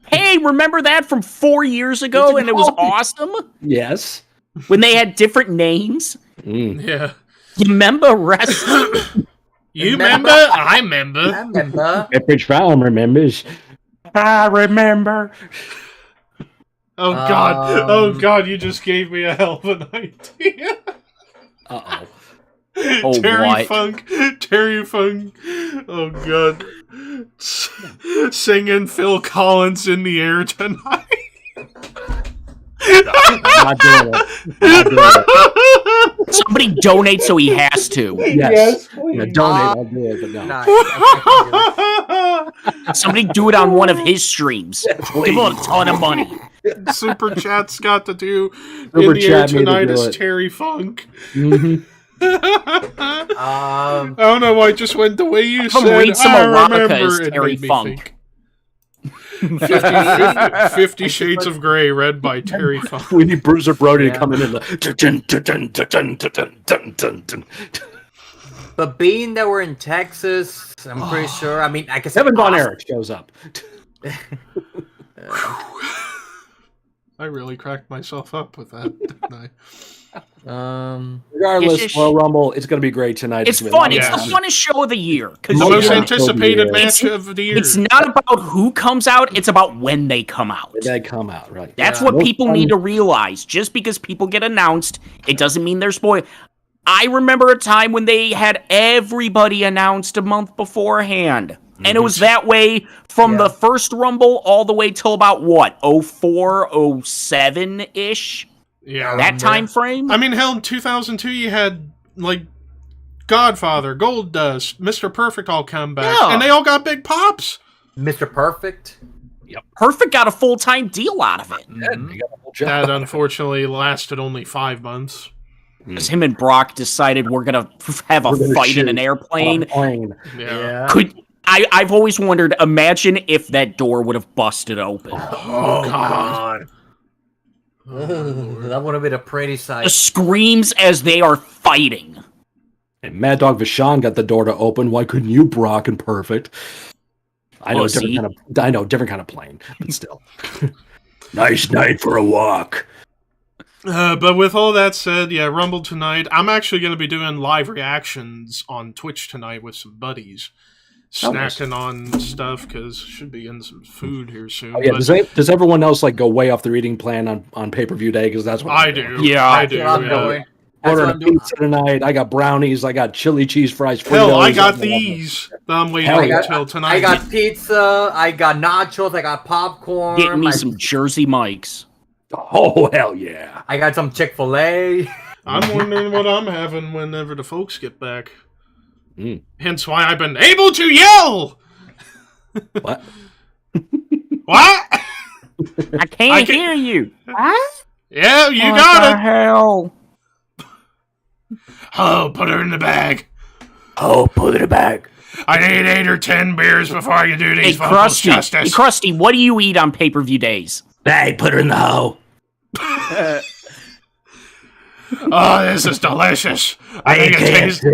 Hey, remember that from 4 years ago and it was awesome? Yes. When they had different names? Mm. Yeah. You remember wrestling? You remember? I remember. I remember. Pepperidge Farm remembers. I remember. Oh God, you just gave me a hell of an idea. Uh-oh. Oh, what? Terry Funk. Oh God, singing Phil Collins in the air tonight. I'm not doing it. Somebody donate so he has to. Yes. please. Yeah, donate, I'll do it, but no. Nah, I can't do it. Somebody do it on one of his streams. Give him a ton of money. Super Chat's got to do Super in the air Chat me to tonight do is it. Terry Funk. Mm-hmm. I don't know why I just went the way you Have him said. read some I erotica remember as it Terry made me Funk. think. 50 Shades of Grey, read by Terry Funk. We need Bruiser Brody Yeah. to come in and But being that we're in Texas, I'm pretty sure. I mean, I guess Kevin Von Erich shows up. I really cracked myself up with that, didn't I? Regardless, It's just- Royal Rumble, it's going to be great tonight. It's gonna be a lot fun. of It's Yes. the funnest show of the year. 'Cause The Oh, most yeah. anticipated match It's- of the year. It's not about who comes out, it's about when they come out. They come out, right? That's Yeah. what Most people fun- need to realize. Just because people get announced, it doesn't mean they're spoiled. I remember a time when they had everybody announced a month beforehand. And it was that way from Yeah. the first Rumble all the way till about what, 04, 07-ish? Yeah. That time frame? I mean, hell, in 2002, you had, like, Godfather, Gold Dust, Mr. Perfect all come back. Yeah. And they all got big pops. Mr. Perfect. Perfect got a full-time deal out of it. They got a whole job. That, unfortunately, lasted only 5 months. Because him and Brock decided we're going to have a We're gonna fight in shoot an airplane. Plane. Yeah. I've always wondered, imagine if that door would have busted open. Oh, God. That would have been a pretty The sight. screams as they are fighting. And Mad Dog Vachon got the door to open. Why couldn't you, Brock and Perfect? I know, Pussy. different kind of plane, but still. Nice night for a walk. But with all that said, yeah, Rumble tonight. I'm actually going to be doing live reactions on Twitch tonight with some buddies. Snacking on stuff, because should be in some food here soon. Oh, yeah, but does everyone else like go way off their eating plan on pay-per-view day? Because that's what I I'm doing. do. Yeah. I do. That's what I'm yeah. doing. That's what Ordering I'm a doing. pizza tonight. I got brownies. I got chili cheese fries. Hell, Fritos, I got I'm- these. That I'm waiting Hell yeah. until tonight. I got pizza. I got nachos. I got popcorn. Getting me I- some Jersey Mikes. Oh, hell yeah. I got some Chick-fil-A. I'm wondering what I'm having whenever the folks get back. Mm. Hence why I've been able to yell. What? What? I can't I can- hear you. Yeah, you What got the it. hell? Oh, put her in the bag. Oh, put it back. I need 8 or 10 beers before I can do Hey, these vocals Krusty. Hey, justice. Krusty, what do you eat on pay-per-view days? Hey, put her in the hole. Oh, this is delicious. I think it tastes. I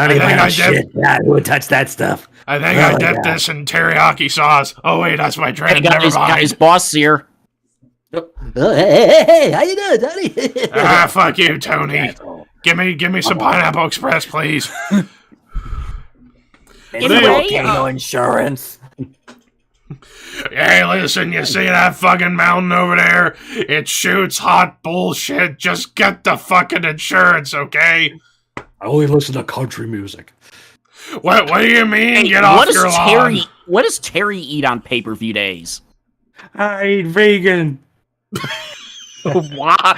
don't even think have I shit. Yeah, who would touch that stuff? I think I dipped this in teriyaki sauce. Oh wait, that's my Hey, drink. guys, Never mind. guys, boss here. Hey, how you doing, Tony? Ah, fuck you, Tony. Give me some Pineapple Express, please. Anyway, Volcano insurance. Hey, listen, you see that fucking mountain over there? It shoots hot bullshit. Just get the fucking insurance, okay? I only listen to country music. What do you mean? hey, Get off what does your Terry? lawn. What does Terry eat on pay-per-view days? I eat vegan. Wow.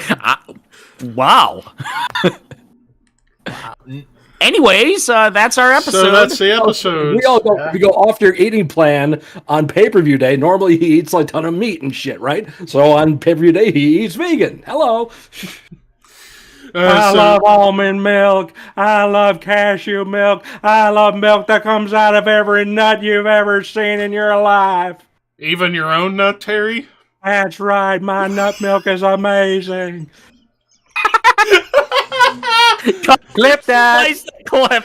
Anyways, that's our episode. So that's the episode. We go off your eating plan on pay-per-view day. Normally he eats like a ton of meat and shit, right? So on pay-per-view day he eats vegan. Hello. I So- love almond milk. I love cashew milk. I love milk that comes out of every nut you've ever seen in your life. even your own nut, Terry? That's right. My nut milk is amazing. Clip that. Place the clip.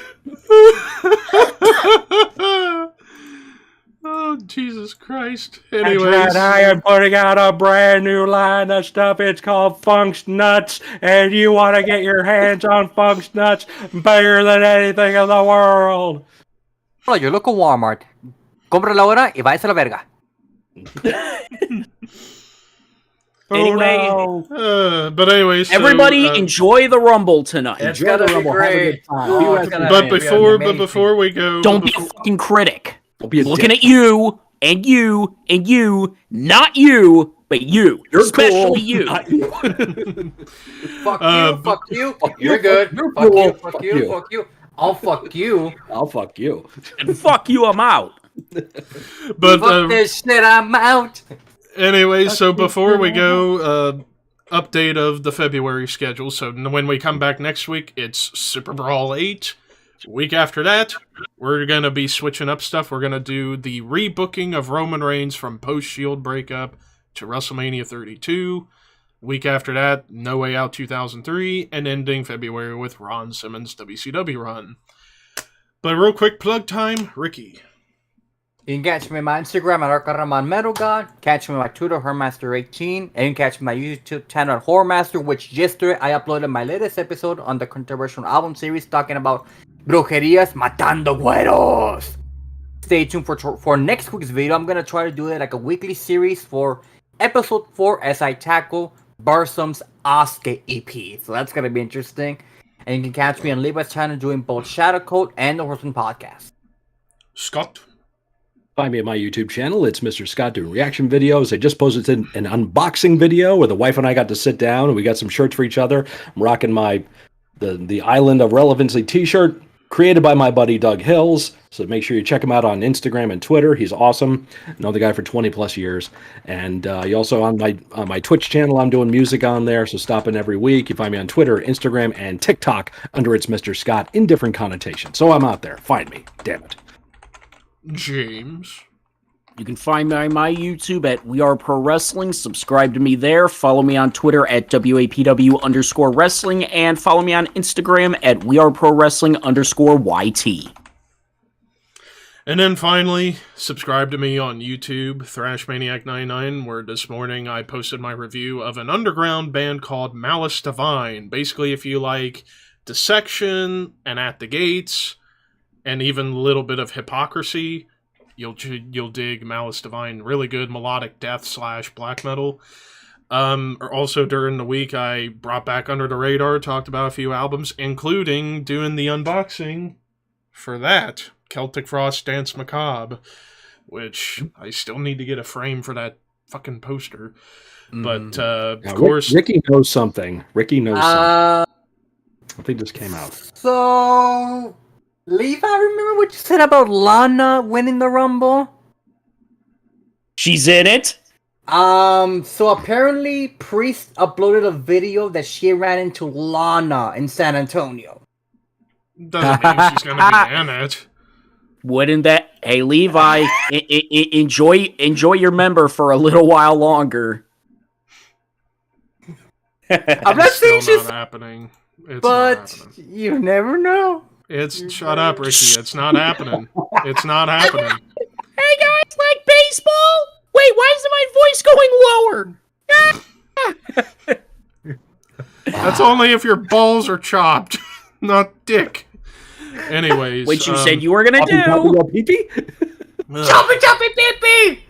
Oh Oh, Jesus Christ. That's Anyways. right, I am putting out a brand new line of stuff. It's called Funk's Nuts, and you want to get your hands on Funk's Nuts bigger than anything in the world. Bro, your local Walmart. Cómprala ahora y váyase a la verga. Anyway, But anyways, so, everybody enjoy the Rumble tonight. It's Enjoy the gonna be Rumble. Have a great. good time. Oh, Be it's gonna but be before we go, Don't be a fucking critic. Don't be a Looking dick. at you and you and you, not you, but you, You're especially cool. you. Not you. Fuck Uh, you, fuck you. fuck You're you, good. you're Fuck cool. you, fuck you, fuck you. I'll fuck you. I'll fuck you. And fuck you, I'm out. but Fuck this shit, I'm out. anyway, so before we go, update of the February schedule. So when we come back next week, it's Super Brawl 8. Week after that, we're going to be switching up stuff. We're going to do the rebooking of Roman Reigns from post-Shield breakup to WrestleMania 32. Week after that, No Way Out 2003, and ending February with Ron Simmons' WCW run. But real quick plug time, Ricky. You can catch me on my Instagram at Arcaraman Metal God. Catch me on my Twitter, Horrormaster18. And you can catch me on my YouTube channel, Horrormaster, which yesterday I uploaded my latest episode on the controversial album series talking about Brujerías Matando Güeros. Stay tuned for next week's video. I'm going to try to do it like a weekly series for episode 4 as I tackle Barsum's Asuka EP. So that's going to be interesting. And you can catch me on Levi's channel doing both Shadow Kvlt and the Horseman Podcast. Scott. Find me at my YouTube channel. It's Mr. Scott doing reaction videos. I just posted an unboxing video where the wife and I got to sit down and we got some shirts for each other. I'm rocking the Island of Relevancy t-shirt created by my buddy Doug Hills. So make sure you check him out on Instagram and Twitter. He's awesome. Know the guy for 20 plus years. And you also on my Twitch channel, I'm doing music on there. So stop in every week. You find me on Twitter, Instagram, and TikTok under It's Mr. Scott in different connotations. So I'm out there. Find me. Damn it. James. You can find me on my YouTube at We Are Pro Wrestling. Subscribe to me there. Follow me on Twitter at WAPW_wrestling. And follow me on Instagram at We Are Pro Wrestling _YT. And then finally, subscribe to me on YouTube, ThrashManiac99, where this morning I posted my review of an underground band called Malice Divine. Basically, if you like Dissection and At the Gates, and even a little bit of hypocrisy, you'll dig Malice Divine. Really good melodic death / black metal. Also during the week, I brought back Under the Radar, talked about a few albums, including doing the unboxing for that, Celtic Frost Dance Macabre, which I still need to get a frame for that fucking poster. But, of course... Ricky knows something. Ricky knows something. I think this came out. So... Levi, remember what you said about Lana winning the Rumble? She's in it? So apparently Priest uploaded a video that she ran into Lana in San Antonio. Doesn't mean she's gonna be in it. Wouldn't that... Hey, Levi, enjoy your member for a little while longer. I'm not saying Still she's... not happening. It's But not happening. you never know. Shut up, Ricky. It's not happening. It's not happening. Hey guys, like baseball? Wait, why is my voice going lower? That's only if your balls are chopped, not dick. Anyways. Which you said you were gonna do. Choppy, pee.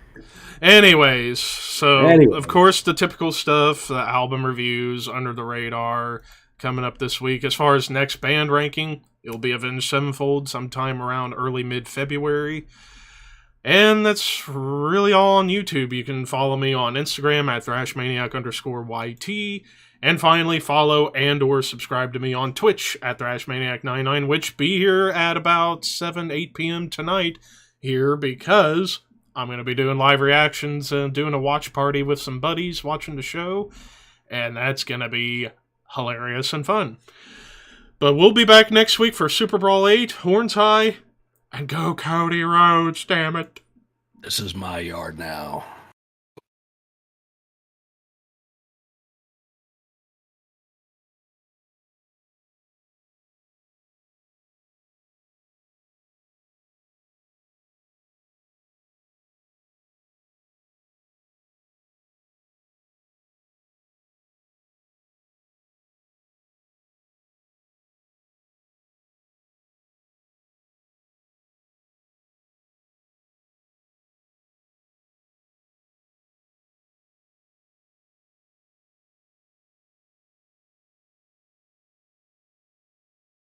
Anyways, so, of course, the typical stuff, the album reviews, Under the Radar, coming up this week. As far as next band ranking, it'll be Avenged Sevenfold sometime around early mid-February. And that's really all on YouTube. You can follow me on Instagram at ThrashManiac_YT. And finally, follow and or subscribe to me on Twitch at ThrashManiac99, which be here at about 8 p.m. tonight here because I'm going to be doing live reactions and doing a watch party with some buddies watching the show. And that's going to be hilarious and fun. But we'll be back next week for Super Brawl 8, Horns High, and go Cody Rhodes, damn it. This is my yard now.